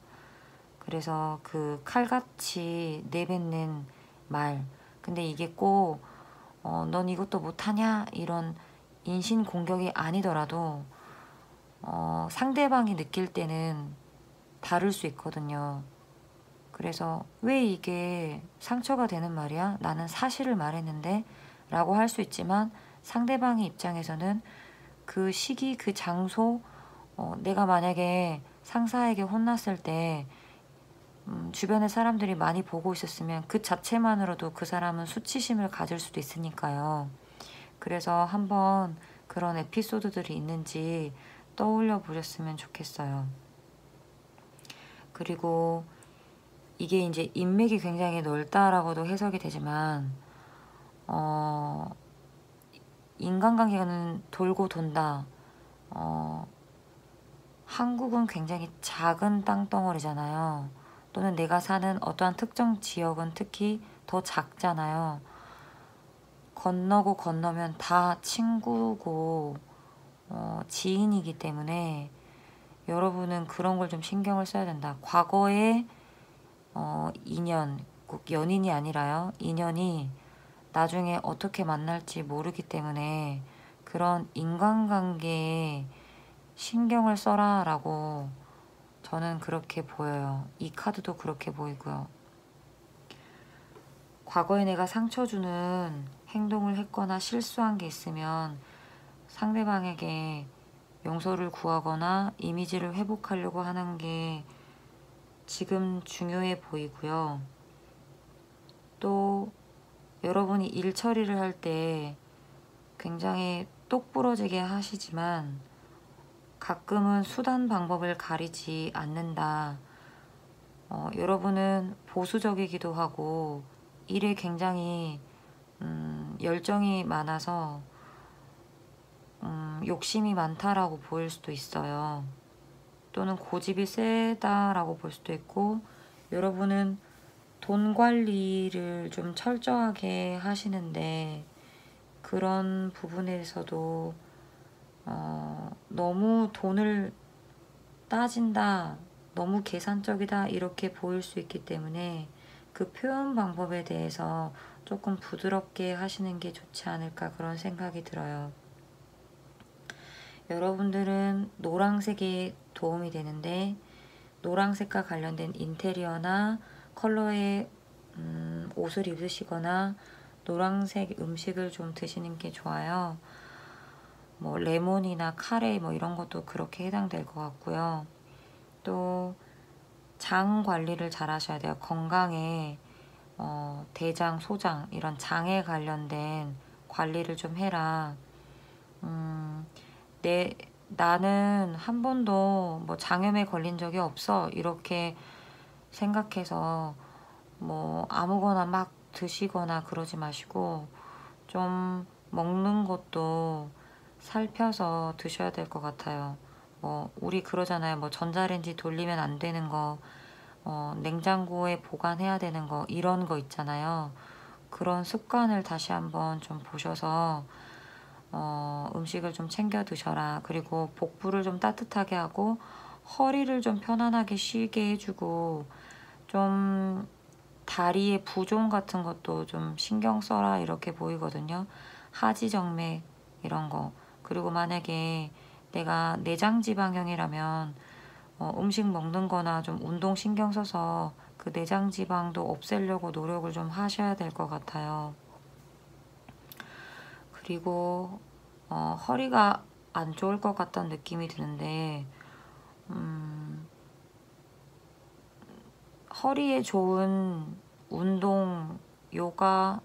그래서 그 칼같이 내뱉는 말, 근데 이게 꼭 넌 이것도 못하냐 이런 인신공격이 아니더라도 상대방이 느낄 때는 다를 수 있거든요. 그래서 왜 이게 상처가 되는 말이야? 나는 사실을 말했는데 라고 할 수 있지만, 상대방의 입장에서는 그 시기, 그 장소, 내가 만약에 상사에게 혼났을 때 주변의 사람들이 많이 보고 있었으면 그 자체만으로도 그 사람은 수치심을 가질 수도 있으니까요. 그래서 한번 그런 에피소드들이 있는지 떠올려 보셨으면 좋겠어요. 그리고 이게 이제 인맥이 굉장히 넓다라고도 해석이 되지만, 인간관계는 돌고 돈다. 한국은 굉장히 작은 땅덩어리잖아요. 또는 내가 사는 어떠한 특정 지역은 특히 더 작잖아요. 건너고 건너면 다 친구고 지인이기 때문에 여러분은 그런 걸 좀 신경을 써야 된다. 과거의 인연, 꼭 연인이 아니라요, 인연이 나중에 어떻게 만날지 모르기 때문에 그런 인간관계에 신경을 써라 라고 저는 그렇게 보여요. 이 카드도 그렇게 보이고요. 과거에 내가 상처 주는 행동을 했거나 실수한 게 있으면 상대방에게 용서를 구하거나 이미지를 회복하려고 하는 게 지금 중요해 보이고요. 또 여러분이 일 처리를 할 때 굉장히 똑부러지게 하시지만 가끔은 수단 방법을 가리지 않는다. 여러분은 보수적이기도 하고 일에 굉장히 열정이 많아서 욕심이 많다라고 보일 수도 있어요. 또는 고집이 세다라고 볼 수도 있고, 여러분은 돈 관리를 좀 철저하게 하시는데 그런 부분에서도 너무 돈을 따진다, 너무 계산적이다 이렇게 보일 수 있기 때문에 그 표현 방법에 대해서 조금 부드럽게 하시는 게 좋지 않을까 그런 생각이 들어요. 여러분들은 노란색이 도움이 되는데 노란색과 관련된 인테리어나 컬러의 옷을 입으시거나 노란색 음식을 좀 드시는 게 좋아요. 뭐 레몬이나 카레 뭐 이런 것도 그렇게 해당될 것 같고요. 또 장 관리를 잘 하셔야 돼요. 건강에 대장, 소장 이런 장에 관련된 관리를 좀 해라. 나는 한 번도 뭐 장염에 걸린 적이 없어 이렇게 생각해서 뭐 아무거나 막 드시거나 그러지 마시고 좀 먹는 것도 살펴서 드셔야 될 것 같아요. 뭐 우리 그러잖아요. 뭐 전자레인지 돌리면 안 되는 거, 냉장고에 보관해야 되는 거 이런 거 있잖아요. 그런 습관을 다시 한번 좀 보셔서 음식을 좀 챙겨 드셔라. 그리고 복부를 좀 따뜻하게 하고 허리를 좀 편안하게 쉬게 해주고 좀 다리의 부종 같은 것도 좀 신경 써라 이렇게 보이거든요. 하지정맥 이런 거. 그리고 만약에 내가 내장지방형이라면 음식 먹는 거나 좀 운동 신경 써서 그 내장지방도 없애려고 노력을 좀 하셔야 될 것 같아요. 그리고 허리가 안 좋을 것 같다는 느낌이 드는데 허리에 좋은 운동, 요가,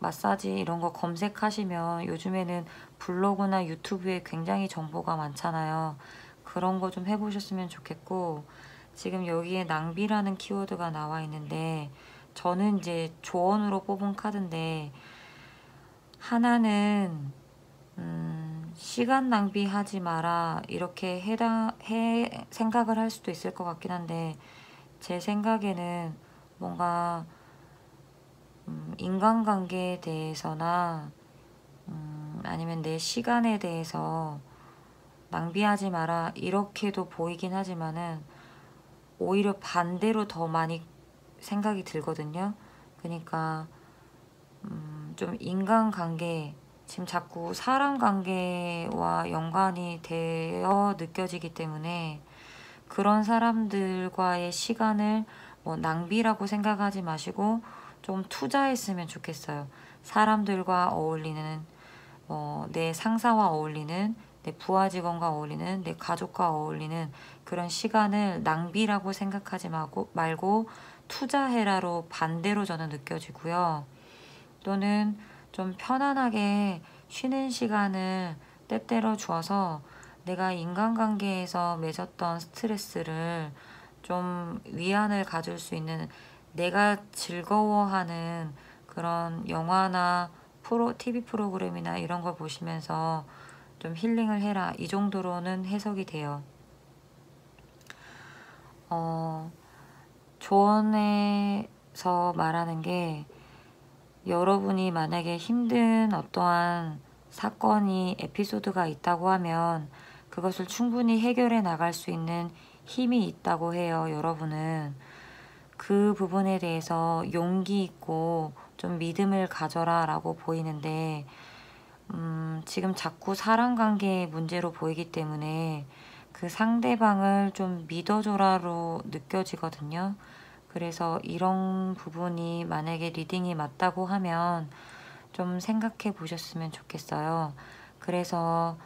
마사지 이런 거 검색하시면 요즘에는 블로그나 유튜브에 굉장히 정보가 많잖아요. 그런 거 좀 해보셨으면 좋겠고 지금 여기에 낭비라는 키워드가 나와 있는데 저는 이제 조언으로 뽑은 카드인데 하나는 시간 낭비하지 마라 이렇게 생각을 할 수도 있을 것 같긴 한데 제 생각에는 뭔가 인간관계에 대해서나 아니면 내 시간에 대해서 낭비하지 마라 이렇게도 보이긴 하지만은 오히려 반대로 더 많이 생각이 들거든요. 그러니까 좀 인간관계 지금 자꾸 사람 관계와 연관이 되어 느껴지기 때문에 그런 사람들과의 시간을 뭐 낭비라고 생각하지 마시고 좀 투자했으면 좋겠어요. 사람들과 어울리는 내 상사와 어울리는 내 부하 직원과 어울리는 내 가족과 어울리는 그런 시간을 낭비라고 생각하지 말고 투자해라로 반대로 저는 느껴지고요. 또는 좀 편안하게 쉬는 시간을 때때로 주어서 내가 인간관계에서 맺었던 스트레스를 좀 위안을 가질 수 있는 내가 즐거워하는 그런 영화나 TV 프로그램이나 이런 걸 보시면서 좀 힐링을 해라. 이 정도로는 해석이 돼요. 조언에서 말하는 게 여러분이 만약에 힘든 어떠한 사건이 에피소드가 있다고 하면 그것을 충분히 해결해 나갈 수 있는 힘이 있다고 해요. 여러분은 그 부분에 대해서 용기 있고 좀 믿음을 가져라 라고 보이는데 지금 자꾸 사람 관계의 문제로 보이기 때문에 그 상대방을 좀 믿어줘라로 느껴지거든요. 그래서 이런 부분이 만약에 리딩이 맞다고 하면 좀 생각해 보셨으면 좋겠어요. 그래서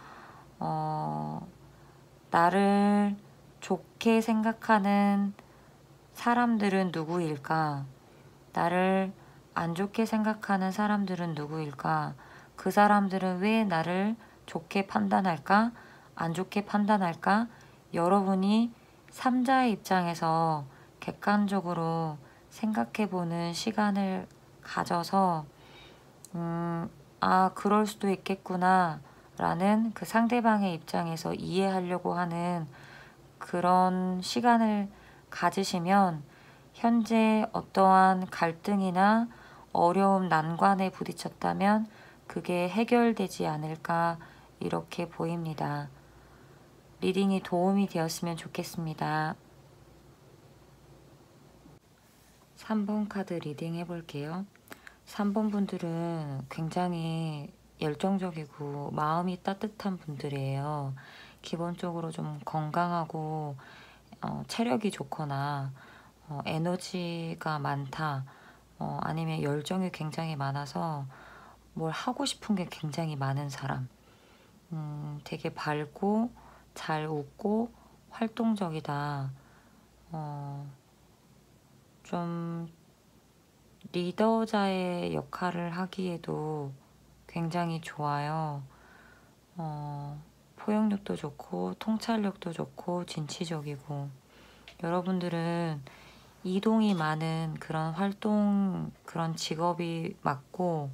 나를 좋게 생각하는 사람들은 누구일까? 나를 안 좋게 생각하는 사람들은 누구일까? 그 사람들은 왜 나를 좋게 판단할까? 안 좋게 판단할까? 여러분이 3자의 입장에서 객관적으로 생각해보는 시간을 가져서 그럴 수도 있겠구나 라는 그 상대방의 입장에서 이해하려고 하는 그런 시간을 가지시면 현재 어떠한 갈등이나 어려움, 난관에 부딪혔다면 그게 해결되지 않을까 이렇게 보입니다. 리딩이 도움이 되었으면 좋겠습니다. 3번 카드 리딩 해볼게요. 3번 분들은 굉장히 열정적이고 마음이 따뜻한 분들이에요. 기본적으로 좀 건강하고 체력이 좋거나 에너지가 많다, 아니면 열정이 굉장히 많아서 뭘 하고 싶은 게 굉장히 많은 사람, 되게 밝고 잘 웃고 활동적이다, 좀 리더자의 역할을 하기에도 굉장히 좋아요. 포용력도 좋고 통찰력도 좋고 진취적이고, 여러분들은 이동이 많은 그런 활동, 그런 직업이 맞고,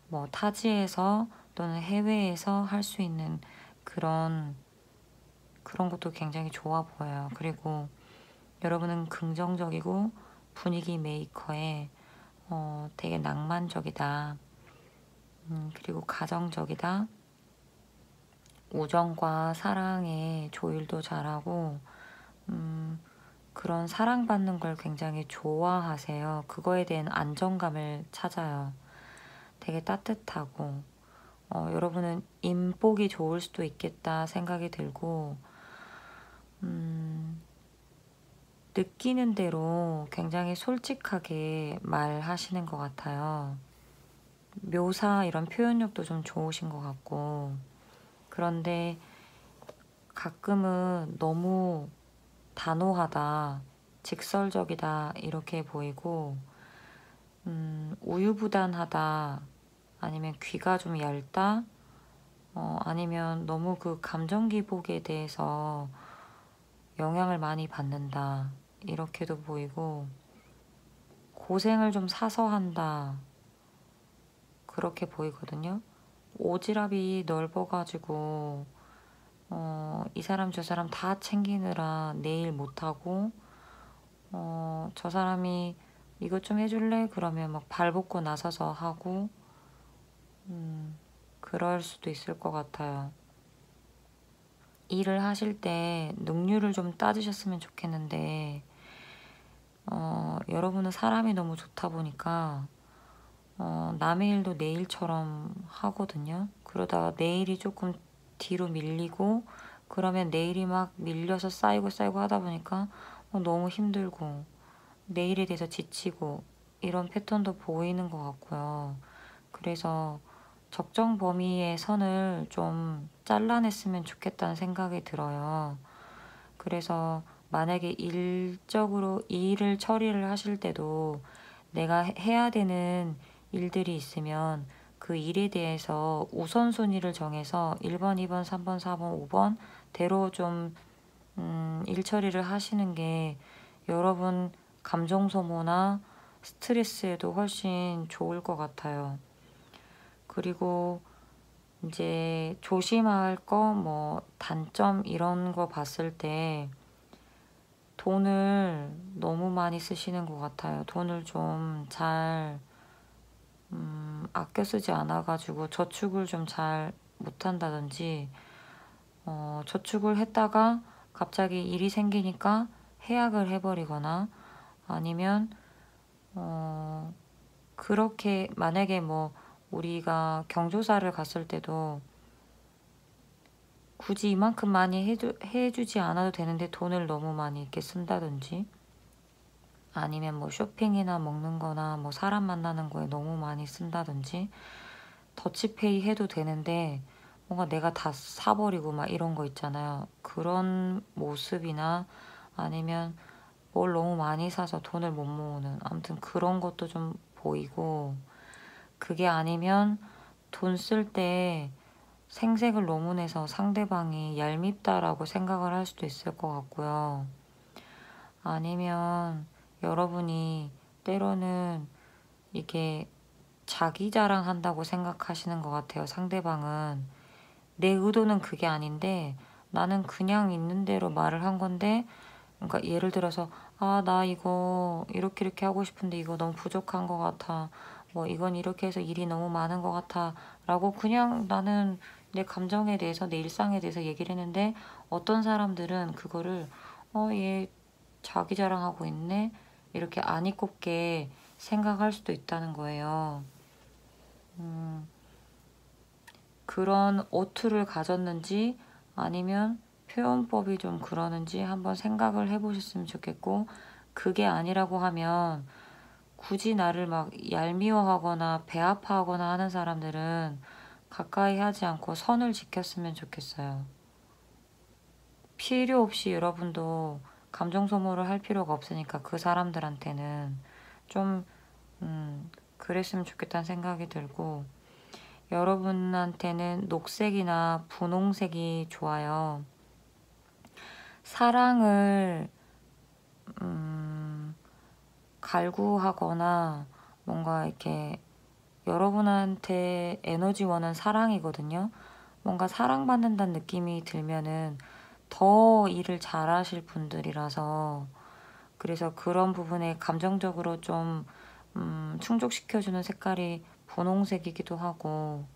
뭐 타지에서 또는 해외에서 할 수 있는 그런 것도 굉장히 좋아 보여요. 그리고 여러분은 긍정적이고 분위기 메이커에 되게 낭만적이다. 그리고 가정적이다. 우정과 사랑에 조율도 잘하고, 그런 사랑받는 걸 굉장히 좋아하세요. 그거에 대한 안정감을 찾아요. 되게 따뜻하고, 여러분은 인복이 좋을 수도 있겠다 생각이 들고, 느끼는 대로 굉장히 솔직하게 말하시는 것 같아요. 묘사 이런 표현력도 좀 좋으신 것 같고, 그런데 가끔은 너무 단호하다, 직설적이다 이렇게 보이고, 우유부단하다, 아니면 귀가 좀 얇다, 아니면 너무 그 감정 기복에 대해서 영향을 많이 받는다 이렇게도 보이고, 고생을 좀 사서 한다 그렇게 보이거든요. 오지랖이 넓어가지고 이 사람 저 사람 다 챙기느라 내일 못하고, 저 사람이 이것 좀 해줄래? 그러면 막 발벗고 나서서 하고, 그럴 수도 있을 것 같아요. 일을 하실 때 능률을 좀 따지셨으면 좋겠는데, 여러분은 사람이 너무 좋다 보니까 남의 일도 내 일처럼 하거든요. 그러다가 내일이 조금 뒤로 밀리고, 그러면 내일이 막 밀려서 쌓이고 하다 보니까 너무 힘들고 내일에 대해서 지치고 이런 패턴도 보이는 것 같고요. 그래서 적정 범위의 선을 좀 잘라냈으면 좋겠다는 생각이 들어요. 그래서 만약에 일적으로 이 일을 처리를 하실 때도 내가 해야 되는 일들이 있으면 그 일에 대해서 우선순위를 정해서 1번, 2번, 3번, 4번, 5번 대로 좀 일 처리를 하시는 게 여러분 감정 소모나 스트레스에도 훨씬 좋을 것 같아요. 그리고 이제 조심할 거, 뭐 단점 이런 거 봤을 때 돈을 너무 많이 쓰시는 것 같아요. 돈을 좀 잘 아껴 쓰지 않아가지고 저축을 좀 잘 못한다든지, 저축을 했다가 갑자기 일이 생기니까 해약을 해버리거나, 아니면 그렇게 만약에 뭐 우리가 경조사를 갔을 때도 굳이 이만큼 많이 해주지 않아도 되는데 돈을 너무 많이 이렇게 쓴다든지, 아니면 뭐 쇼핑이나 먹는 거나 뭐 사람 만나는 거에 너무 많이 쓴다든지, 더치페이 해도 되는데 뭔가 내가 다 사버리고 막 이런 거 있잖아요. 그런 모습이나, 아니면 뭘 너무 많이 사서 돈을 못 모으는, 아무튼 그런 것도 좀 보이고, 그게 아니면 돈 쓸 때 생색을 너무 내서 상대방이 얄밉다라고 생각을 할 수도 있을 것 같고요. 아니면 여러분이 때로는 이게 자기 자랑한다고 생각하시는 것 같아요. 상대방은 내 의도는 그게 아닌데 나는 그냥 있는 대로 말을 한 건데, 그러니까 예를 들어서 나 이거 이렇게 하고 싶은데 이거 너무 부족한 것 같아, 뭐 이건 이렇게 해서 일이 너무 많은 것 같아 라고 그냥 나는 내 감정에 대해서 내 일상에 대해서 얘기를 했는데 어떤 사람들은 그거를 얘 자기 자랑하고 있네 이렇게 안이 꼽게 생각할 수도 있다는 거예요. 그런 오투를 가졌는지 아니면 표현법이 좀 그러는지 한번 생각을 해보셨으면 좋겠고, 그게 아니라고 하면 굳이 나를 막 얄미워하거나 배 아파하거나 하는 사람들은 가까이 하지 않고 선을 지켰으면 좋겠어요. 필요 없이 여러분도 감정 소모를 할 필요가 없으니까 그 사람들한테는 좀 그랬으면 좋겠다는 생각이 들고, 여러분한테는 녹색이나 분홍색이 좋아요. 사랑을 갈구하거나 뭔가 이렇게 여러분한테 에너지원은 사랑이거든요. 뭔가 사랑받는다는 느낌이 들면은 더 일을 잘하실 분들이라서, 그래서 그런 부분에 감정적으로 좀 충족시켜주는 색깔이 분홍색이기도 하고,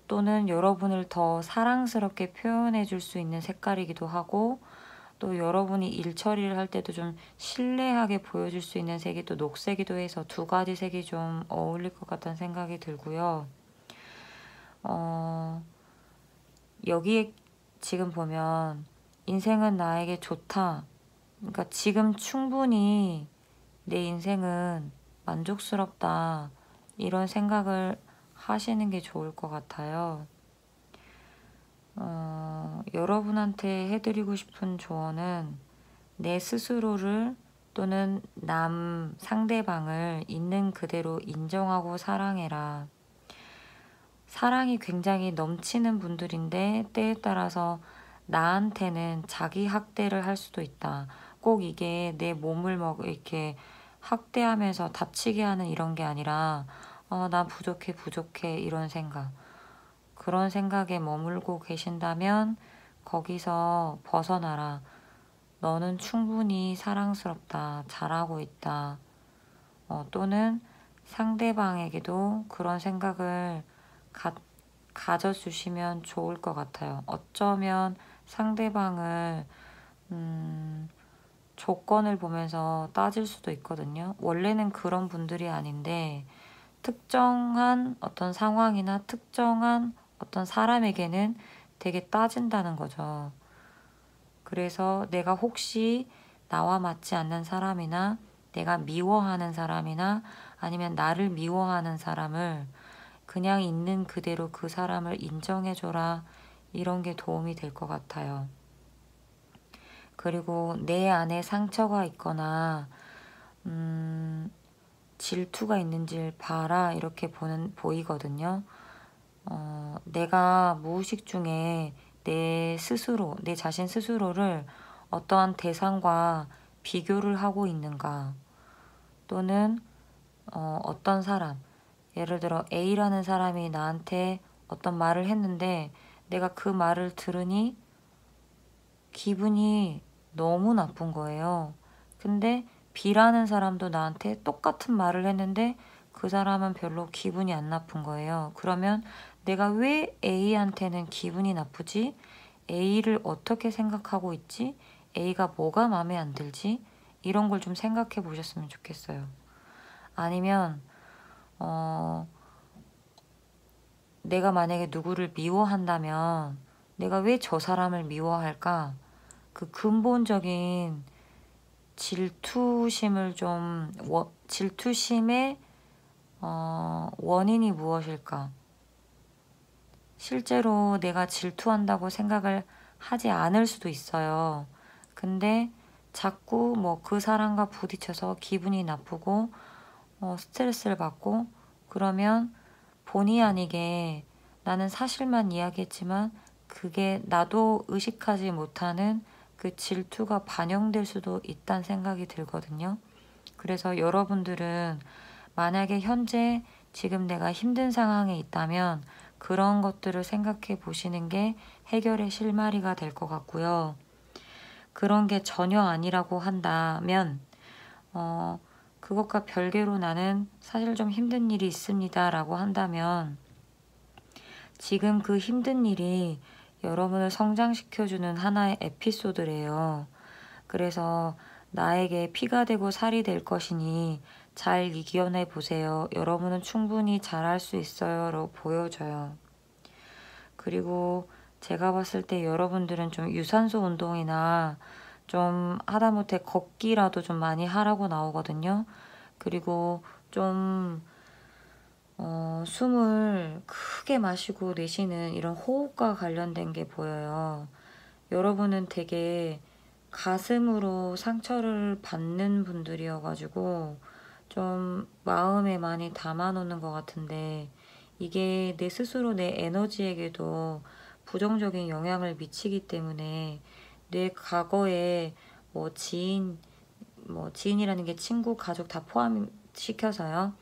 또는 여러분을 더 사랑스럽게 표현해 줄 수 있는 색깔이기도 하고, 또 여러분이 일 처리를 할 때도 좀 신뢰하게 보여줄 수 있는 색이 또 녹색이기도 해서 두 가지 색이 좀 어울릴 것 같다는 생각이 들고요. 여기에 지금 보면 인생은 나에게 좋다. 그러니까 지금 충분히 내 인생은 만족스럽다. 이런 생각을 하시는 게 좋을 것 같아요. 여러분한테 해드리고 싶은 조언은 내 스스로를 또는 상대방을 있는 그대로 인정하고 사랑해라. 사랑이 굉장히 넘치는 분들인데 때에 따라서 나한테는 자기 학대를 할 수도 있다. 꼭 이게 내 몸을 이렇게 학대하면서 다치게 하는 이런 게 아니라 나 부족해 이런 생각. 그런 생각에 머물고 계신다면 거기서 벗어나라. 너는 충분히 사랑스럽다. 잘하고 있다. 또는 상대방에게도 그런 생각을 가져주시면 좋을 것 같아요. 어쩌면 상대방을 조건을 보면서 따질 수도 있거든요. 원래는 그런 분들이 아닌데 특정한 어떤 상황이나 특정한 어떤 사람에게는 되게 따진다는 거죠. 그래서 내가 혹시 나와 맞지 않는 사람이나 내가 미워하는 사람이나 아니면 나를 미워하는 사람을 그냥 있는 그대로 그 사람을 인정해줘라. 이런 게 도움이 될 것 같아요. 그리고 내 안에 상처가 있거나 질투가 있는지를 봐라. 이렇게 보이거든요. 내가 무의식 중에 내 자신 스스로를 어떠한 대상과 비교를 하고 있는가, 또는 어떤 사람, 예를 들어 A라는 사람이 나한테 어떤 말을 했는데 내가 그 말을 들으니 기분이 너무 나쁜 거예요. 근데 B라는 사람도 나한테 똑같은 말을 했는데 그 사람은 별로 기분이 안 나쁜 거예요. 그러면 내가 왜 A한테는 기분이 나쁘지? A를 어떻게 생각하고 있지? A가 뭐가 마음에 안 들지? 이런 걸 좀 생각해 보셨으면 좋겠어요. 아니면 내가 만약에 누구를 미워한다면 내가 왜 저 사람을 미워할까? 그 근본적인 질투심의 원인이 무엇일까? 실제로 내가 질투한다고 생각을 하지 않을 수도 있어요. 근데 자꾸 그 사람과 부딪혀서 기분이 나쁘고 스트레스를 받고, 그러면 본의 아니게 나는 사실만 이야기했지만 그게 나도 의식하지 못하는 그 질투가 반영될 수도 있다는 생각이 들거든요. 그래서 여러분들은 만약에 현재 지금 내가 힘든 상황에 있다면 그런 것들을 생각해 보시는 게 해결의 실마리가 될 것 같고요. 그런 게 전혀 아니라고 한다면 그것과 별개로 나는 사실 좀 힘든 일이 있습니다 라고 한다면 지금 그 힘든 일이 여러분을 성장시켜주는 하나의 에피소드래요. 그래서 나에게 피가 되고 살이 될 것이니 잘 이겨내 보세요. 여러분은 충분히 잘할 수 있어요. 라고 보여줘요. 그리고 제가 봤을 때 여러분들은 좀 유산소 운동이나 좀 하다못해 걷기라도 좀 많이 하라고 나오거든요. 그리고 좀 숨을 크게 마시고 내쉬는 이런 호흡과 관련된 게 보여요. 여러분은 되게 가슴으로 상처를 받는 분들이어가지고 좀 마음에 많이 담아놓는 것 같은데 이게 내 스스로 내 에너지에게도 부정적인 영향을 미치기 때문에 내 과거에 뭐 지인이라는 게 친구, 가족 다 포함시켜서요.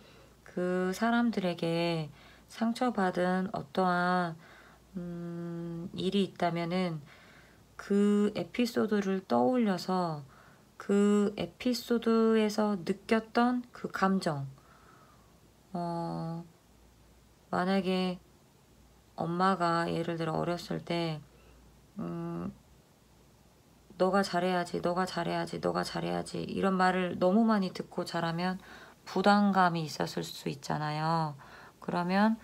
그 사람들에게 상처받은 어떠한 일이 있다면은 그 에피소드를 떠올려서 그 에피소드에서 느꼈던 그 감정, 만약에 엄마가 예를 들어 어렸을 때 너가 잘해야지, 너가 잘해야지, 너가 잘해야지 이런 말을 너무 많이 듣고 자라면 부담감이 있었을 수 있잖아요. 그러면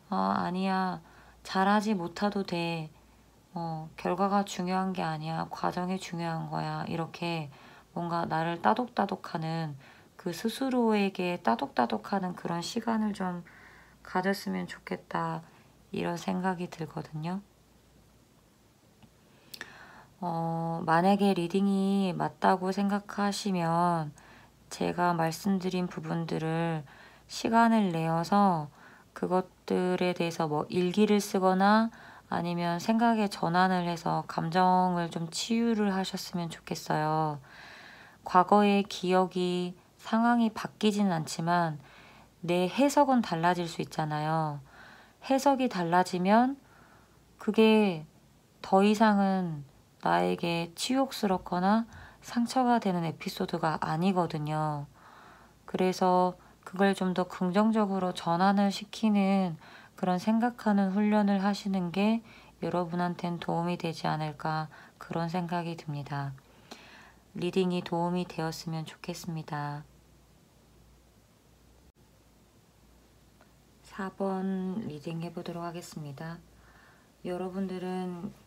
아니야, 잘하지 못해도 돼. 결과가 중요한 게 아니야. 과정이 중요한 거야. 이렇게 뭔가 나를 따독따독하는 그 스스로에게 따독따독하는 그런 시간을 좀 가졌으면 좋겠다. 이런 생각이 들거든요. 만약에 리딩이 맞다고 생각하시면 제가 말씀드린 부분들을 시간을 내어서 그것들에 대해서 뭐 일기를 쓰거나 아니면 생각의 전환을 해서 감정을 좀 치유를 하셨으면 좋겠어요. 과거의 기억이 상황이 바뀌지는 않지만 내 해석은 달라질 수 있잖아요. 해석이 달라지면 그게 더 이상은 나에게 치욕스럽거나 상처가 되는 에피소드가 아니거든요. 그래서 그걸 좀 더 긍정적으로 전환을 시키는 그런 생각하는 훈련을 하시는 게 여러분한텐 도움이 되지 않을까 그런 생각이 듭니다. 리딩이 도움이 되었으면 좋겠습니다. 4번 리딩 해보도록 하겠습니다. 여러분들은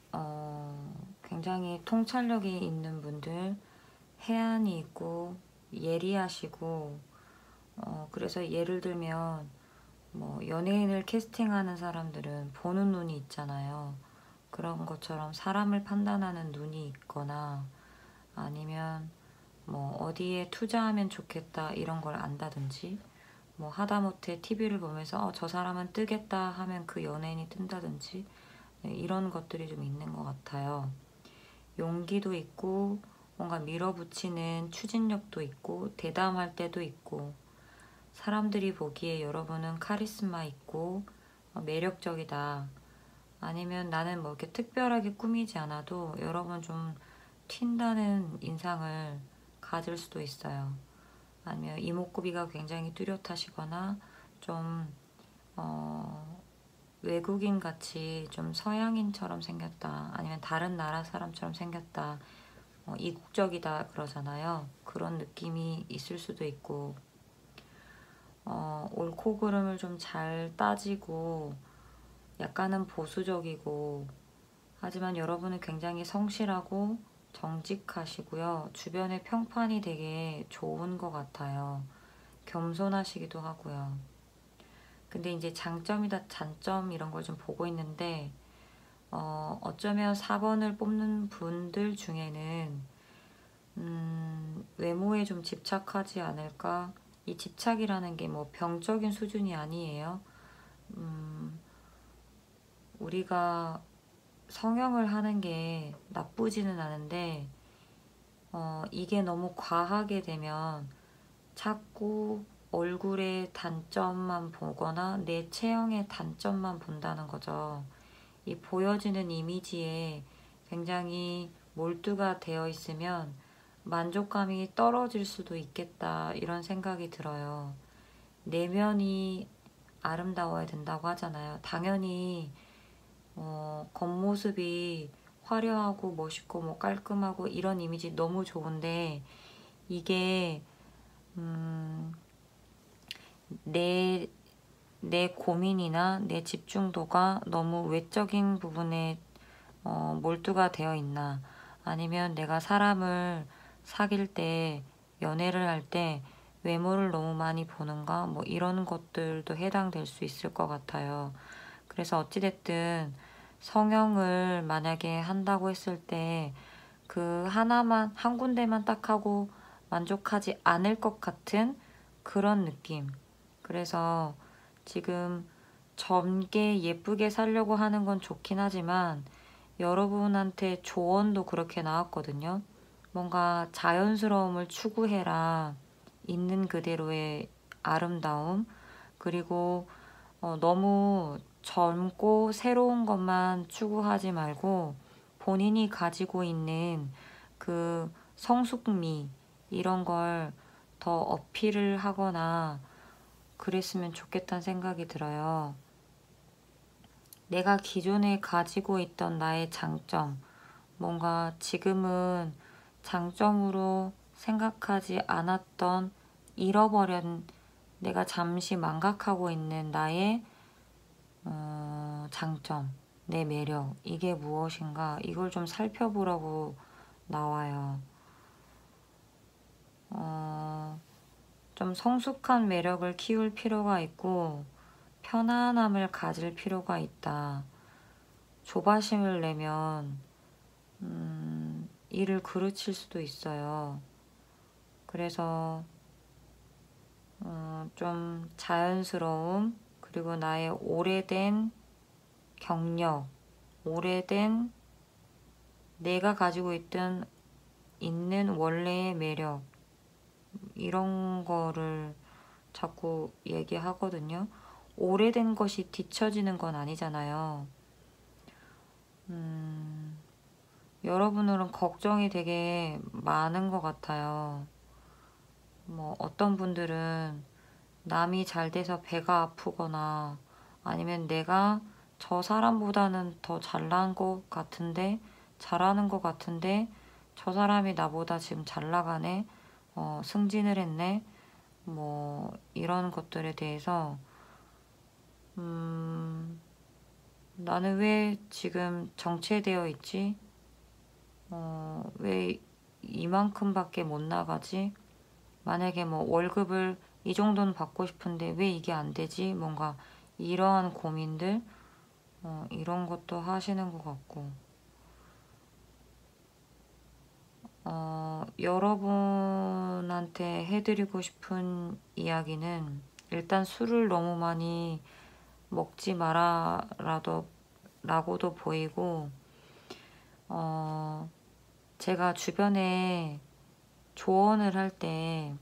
굉장히 통찰력이 있는 분들, 해안이 있고 예리하시고 그래서 예를 들면 뭐 연예인을 캐스팅하는 사람들은 보는 눈이 있잖아요. 그런 것처럼 사람을 판단하는 눈이 있거나 아니면 뭐 어디에 투자하면 좋겠다 이런 걸 안다든지 뭐 하다못해 TV를 보면서 저 사람은 뜨겠다 하면 그 연예인이 뜬다든지 네, 이런 것들이 좀 있는 것 같아요. 용기도 있고 뭔가 밀어붙이는 추진력도 있고 대담할 때도 있고 사람들이 보기에 여러분은 카리스마 있고 매력적이다. 아니면 나는 뭐 이렇게 특별하게 꾸미지 않아도 여러분 좀 튄다는 인상을 가질 수도 있어요. 아니면 이목구비가 굉장히 뚜렷하시거나 좀 외국인 같이 좀 서양인처럼 생겼다. 아니면 다른 나라 사람처럼 생겼다. 이국적이다 그러잖아요. 그런 느낌이 있을 수도 있고 옳고 그름을 좀 잘 따지고 약간은 보수적이고 하지만 여러분은 굉장히 성실하고 정직하시고요. 주변의 평판이 되게 좋은 것 같아요. 겸손하시기도 하고요. 근데 이제 장점이다 단점 이런 걸 좀 보고 있는데 어쩌면 4번을 뽑는 분들 중에는 외모에 좀 집착하지 않을까. 이 집착이라는 게 뭐 병적인 수준이 아니에요. 우리가 성형을 하는 게 나쁘지는 않은데 이게 너무 과하게 되면 자꾸 얼굴의 단점만 보거나 내 체형의 단점만 본다는 거죠. 이 보여지는 이미지에 굉장히 몰두가 되어 있으면 만족감이 떨어질 수도 있겠다 이런 생각이 들어요. 내면이 아름다워야 된다고 하잖아요. 당연히 겉모습이 화려하고 멋있고 뭐 깔끔하고 이런 이미지 너무 좋은데 이게 내, 내 고민이나 내 집중도가 너무 외적인 부분에 몰두가 되어 있나, 아니면 내가 사람을 사귈 때, 연애를 할 때 외모를 너무 많이 보는가, 뭐 이런 것들도 해당될 수 있을 것 같아요. 그래서 어찌됐든 성형을 만약에 한다고 했을 때 그 하나만, 한 군데만 딱 하고 만족하지 않을 것 같은 그런 느낌. 그래서 지금 젊게 예쁘게 살려고 하는 건 좋긴 하지만 여러분한테 조언도 그렇게 나왔거든요. 뭔가 자연스러움을 추구해라. 있는 그대로의 아름다움. 그리고 너무 젊고 새로운 것만 추구하지 말고 본인이 가지고 있는 그 성숙미 이런 걸 더 어필을 하거나 그랬으면 좋겠다는 생각이 들어요. 내가 기존에 가지고 있던 나의 장점, 뭔가 지금은 장점으로 생각하지 않았던 잃어버린, 내가 잠시 망각하고 있는 나의 장점, 내 매력, 이게 무엇인가 이걸 좀 살펴보라고 나와요. 좀 성숙한 매력을 키울 필요가 있고 편안함을 가질 필요가 있다. 조바심을 내면 일을 그르칠 수도 있어요. 그래서 좀 자연스러움, 그리고 나의 오래된 경력, 오래된 내가 가지고 있는 원래의 매력, 이런 거를 자꾸 얘기하거든요. 오래된 것이 뒤처지는 건 아니잖아요. 여러분들은 걱정이 되게 많은 것 같아요. 뭐 어떤 분들은 남이 잘 돼서 배가 아프거나 아니면 내가 저 사람보다는 더 잘난 것 같은데, 잘하는 것 같은데 저 사람이 나보다 지금 잘 나가네, 승진을 했네, 뭐 이런 것들에 대해서 나는 왜 지금 정체되어 있지? 왜 이만큼밖에 못 나가지? 만약에 뭐 월급을 이 정도는 받고 싶은데 왜 이게 안 되지? 뭔가 이러한 고민들, 이런 것도 하시는 것 같고, 여러분한테 해드리고 싶은 이야기는 일단 술을 너무 많이 먹지 마라라도 라고도 보이고, 제가 주변에 조언을 할 때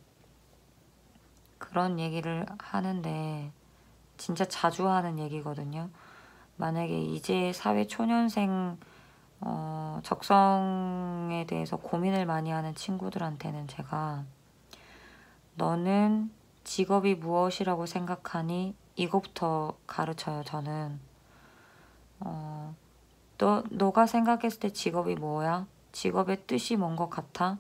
그런 얘기를 하는데 진짜 자주 하는 얘기거든요. 만약에 이제 사회 초년생 적성에 대해서 고민을 많이 하는 친구들한테는 제가 너는 직업이 무엇이라고 생각하니? 이거부터 가르쳐요, 저는. 너가 생각했을 때 직업이 뭐야? 직업의 뜻이 뭔 것 같아?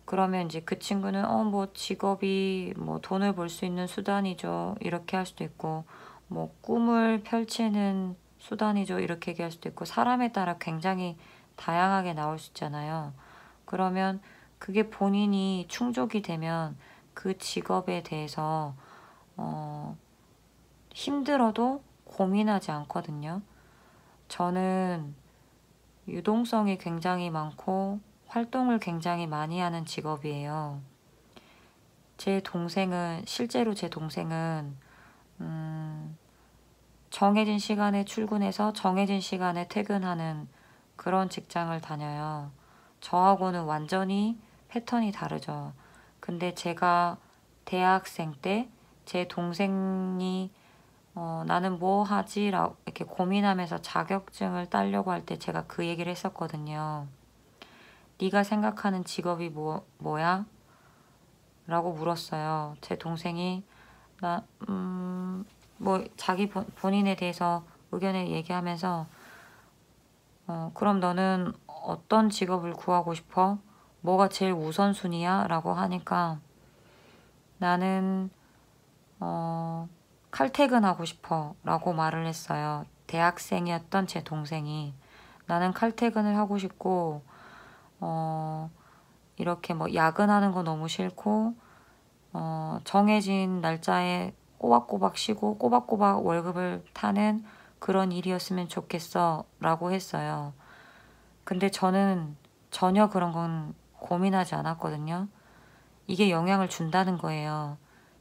그러면 이제 그 친구는 뭐 직업이 뭐 돈을 벌 수 있는 수단이죠. 이렇게 할 수도 있고, 뭐 꿈을 펼치는 수단이죠. 이렇게 얘기할 수도 있고, 사람에 따라 굉장히 다양하게 나올 수 있잖아요. 그러면 그게 본인이 충족이 되면 그 직업에 대해서 힘들어도 고민하지 않거든요. 저는 유동성이 굉장히 많고 활동을 굉장히 많이 하는 직업이에요. 실제로 제 동생은 정해진 시간에 출근해서 정해진 시간에 퇴근하는 그런 직장을 다녀요. 저하고는 완전히 패턴이 다르죠. 근데 제가 대학생 때 제 동생이 나는 뭐 하지? 라고 이렇게 고민하면서 자격증을 따려고 할 때 제가 그 얘기를 했었거든요. 네가 생각하는 직업이 뭐야? 라고 물었어요. 제 동생이 뭐 자기 본인에 대해서 의견을 얘기하면서 그럼 너는 어떤 직업을 구하고 싶어? 뭐가 제일 우선순위야? 라고 하니까 나는 칼퇴근하고 싶어 라고 말을 했어요. 대학생이었던 제 동생이 나는 칼퇴근을 하고 싶고 이렇게 뭐 야근하는 거 너무 싫고 정해진 날짜에 꼬박꼬박 쉬고 꼬박꼬박 월급을 타는 그런 일이었으면 좋겠어 라고 했어요. 근데 저는 전혀 그런 건 고민하지 않았거든요. 이게 영향을 준다는 거예요.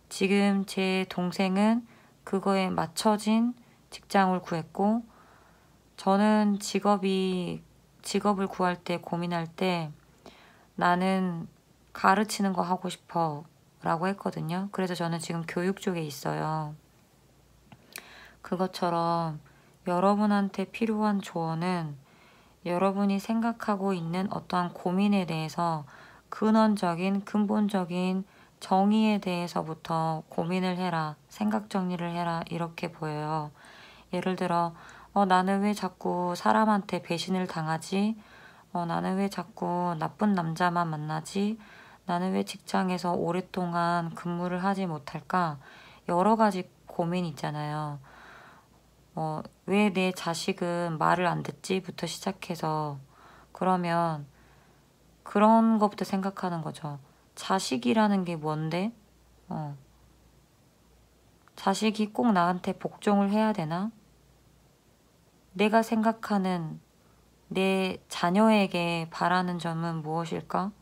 지금 제 동생은 그거에 맞춰진 직장을 구했고 저는 직업을 구할 때 고민할 때 나는 가르치는 거 하고 싶어 라고 했거든요. 그래서 저는 지금 교육 쪽에 있어요. 그것처럼 여러분한테 필요한 조언은 여러분이 생각하고 있는 어떠한 고민에 대해서 근원적인 근본적인 정의에 대해서부터 고민을 해라, 생각 정리를 해라 이렇게 보여요. 예를 들어 나는 왜 자꾸 사람한테 배신을 당하지? 나는 왜 자꾸 나쁜 남자만 만나지? 나는 왜 직장에서 오랫동안 근무를 하지 못할까? 여러 가지 고민이 있잖아요. 왜 내 자식은 말을 안 듣지?부터 시작해서 그러면 그런 것부터 생각하는 거죠. 자식이라는 게 뭔데? 자식이 꼭 나한테 복종을 해야 되나? 내가 생각하는 내 자녀에게 바라는 점은 무엇일까?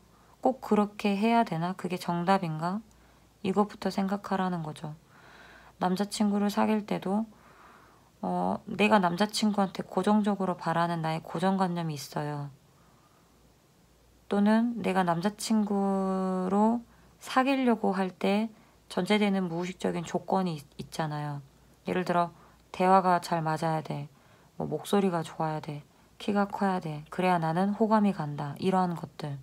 꼭 그렇게 해야 되나? 그게 정답인가? 이것부터 생각하라는 거죠. 남자친구를 사귈 때도 내가 남자친구한테 고정적으로 바라는 나의 고정관념이 있어요. 또는 내가 남자친구로 사귀려고 할 때 전제되는 무의식적인 조건이 있잖아요. 예를 들어 대화가 잘 맞아야 돼. 뭐 목소리가 좋아야 돼. 키가 커야 돼. 그래야 나는 호감이 간다. 이러한 것들.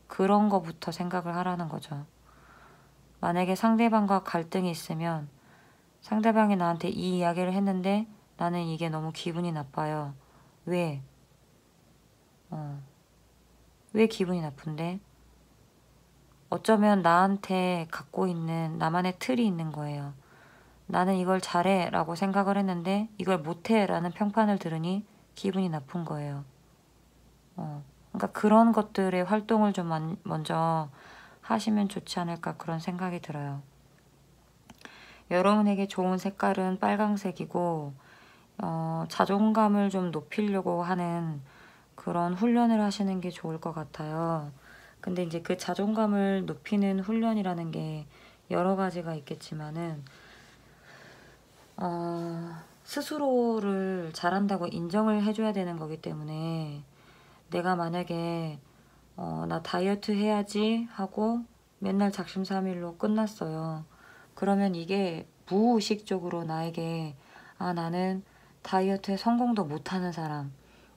그런 거부터 생각을 하라는 거죠. 만약에 상대방과 갈등이 있으면 상대방이 나한테 이 이야기를 했는데 나는 이게 너무 기분이 나빠요. 왜? 왜 기분이 나쁜데? 어쩌면 나한테 갖고 있는 나만의 틀이 있는 거예요. 나는 이걸 잘해 라고 생각을 했는데 이걸 못해 라는 평판을 들으니 기분이 나쁜 거예요. 그러니까 그런 것들의 활동을 좀 먼저 하시면 좋지 않을까 그런 생각이 들어요. 여러분에게 좋은 색깔은 빨강색이고 자존감을 좀 높이려고 하는 그런 훈련을 하시는 게 좋을 것 같아요. 근데 이제 그 자존감을 높이는 훈련이라는 게 여러 가지가 있겠지만은 스스로를 잘한다고 인정을 해줘야 되는 거기 때문에 내가 만약에 나 다이어트 해야지 하고 맨날 작심삼일로 끝났어요. 그러면 이게 무의식적으로 나에게 나는 다이어트에 성공도 못하는 사람,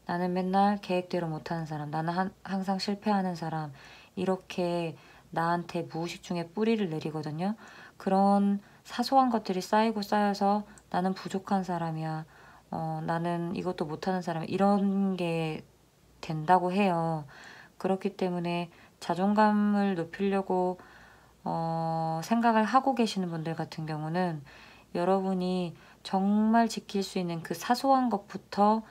나는 맨날 계획대로 못하는 사람, 나는 항상 실패하는 사람 이렇게 나한테 무의식 중에 뿌리를 내리거든요. 그런 사소한 것들이 쌓이고 쌓여서 나는 부족한 사람이야. 나는 이것도 못하는 사람 이런 게 된다고 해요. 그렇기 때문에 자존감을 높이려고 생각을 하고 계시는 분들 같은 경우는 여러분이 정말 지킬 수 있는 그 사소한 것부터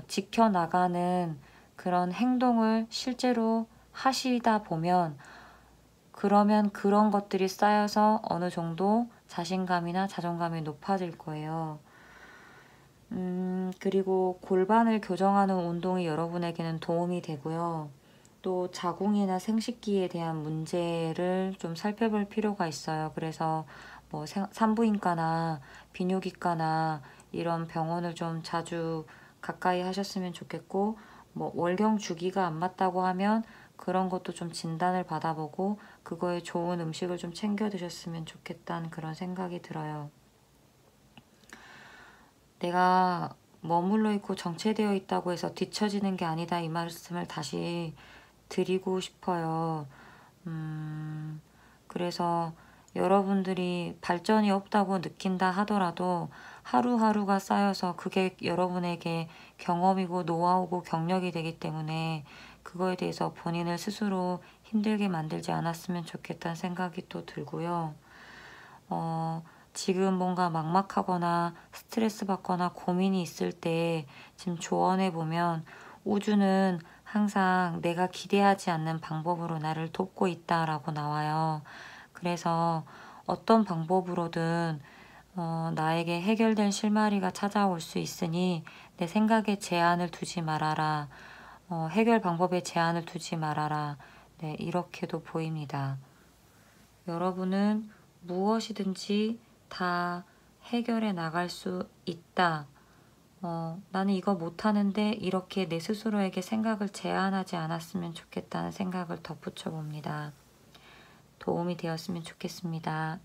지켜나가는 그런 행동을 실제로 하시다 보면 그러면 그런 것들이 쌓여서 어느 정도 자신감이나 자존감이 높아질 거예요. 그리고 골반을 교정하는 운동이 여러분에게는 도움이 되고요. 또 자궁이나 생식기에 대한 문제를 좀 살펴볼 필요가 있어요. 그래서 뭐 산부인과나 비뇨기과나 이런 병원을 좀 자주 가까이 하셨으면 좋겠고 뭐 월경 주기가 안 맞다고 하면 그런 것도 좀 진단을 받아보고 그거에 좋은 음식을 좀 챙겨 드셨으면 좋겠다는 그런 생각이 들어요. 내가 머물러 있고 정체되어 있다고 해서 뒤처지는 게 아니다. 이 말씀을 다시 드리고 싶어요. 그래서 여러분들이 발전이 없다고 느낀다 하더라도 하루하루가 쌓여서 그게 여러분에게 경험이고 노하우고 경력이 되기 때문에 그거에 대해서 본인을 스스로 힘들게 만들지 않았으면 좋겠다는 생각이 또 들고요. 지금 뭔가 막막하거나 스트레스 받거나 고민이 있을 때 지금 조언해 보면 우주는 항상 내가 기대하지 않는 방법으로 나를 돕고 있다라고 나와요. 그래서 어떤 방법으로든 나에게 해결된 실마리가 찾아올 수 있으니 내 생각에 제한을 두지 말아라. 해결 방법에 제한을 두지 말아라. 네, 이렇게도 보입니다. 여러분은 무엇이든지 다 해결해 나갈 수 있다. 나는 이거 못하는데 이렇게 내 스스로에게 생각을 제한하지 않았으면 좋겠다는 생각을 덧붙여 봅니다. 도움이 되었으면 좋겠습니다.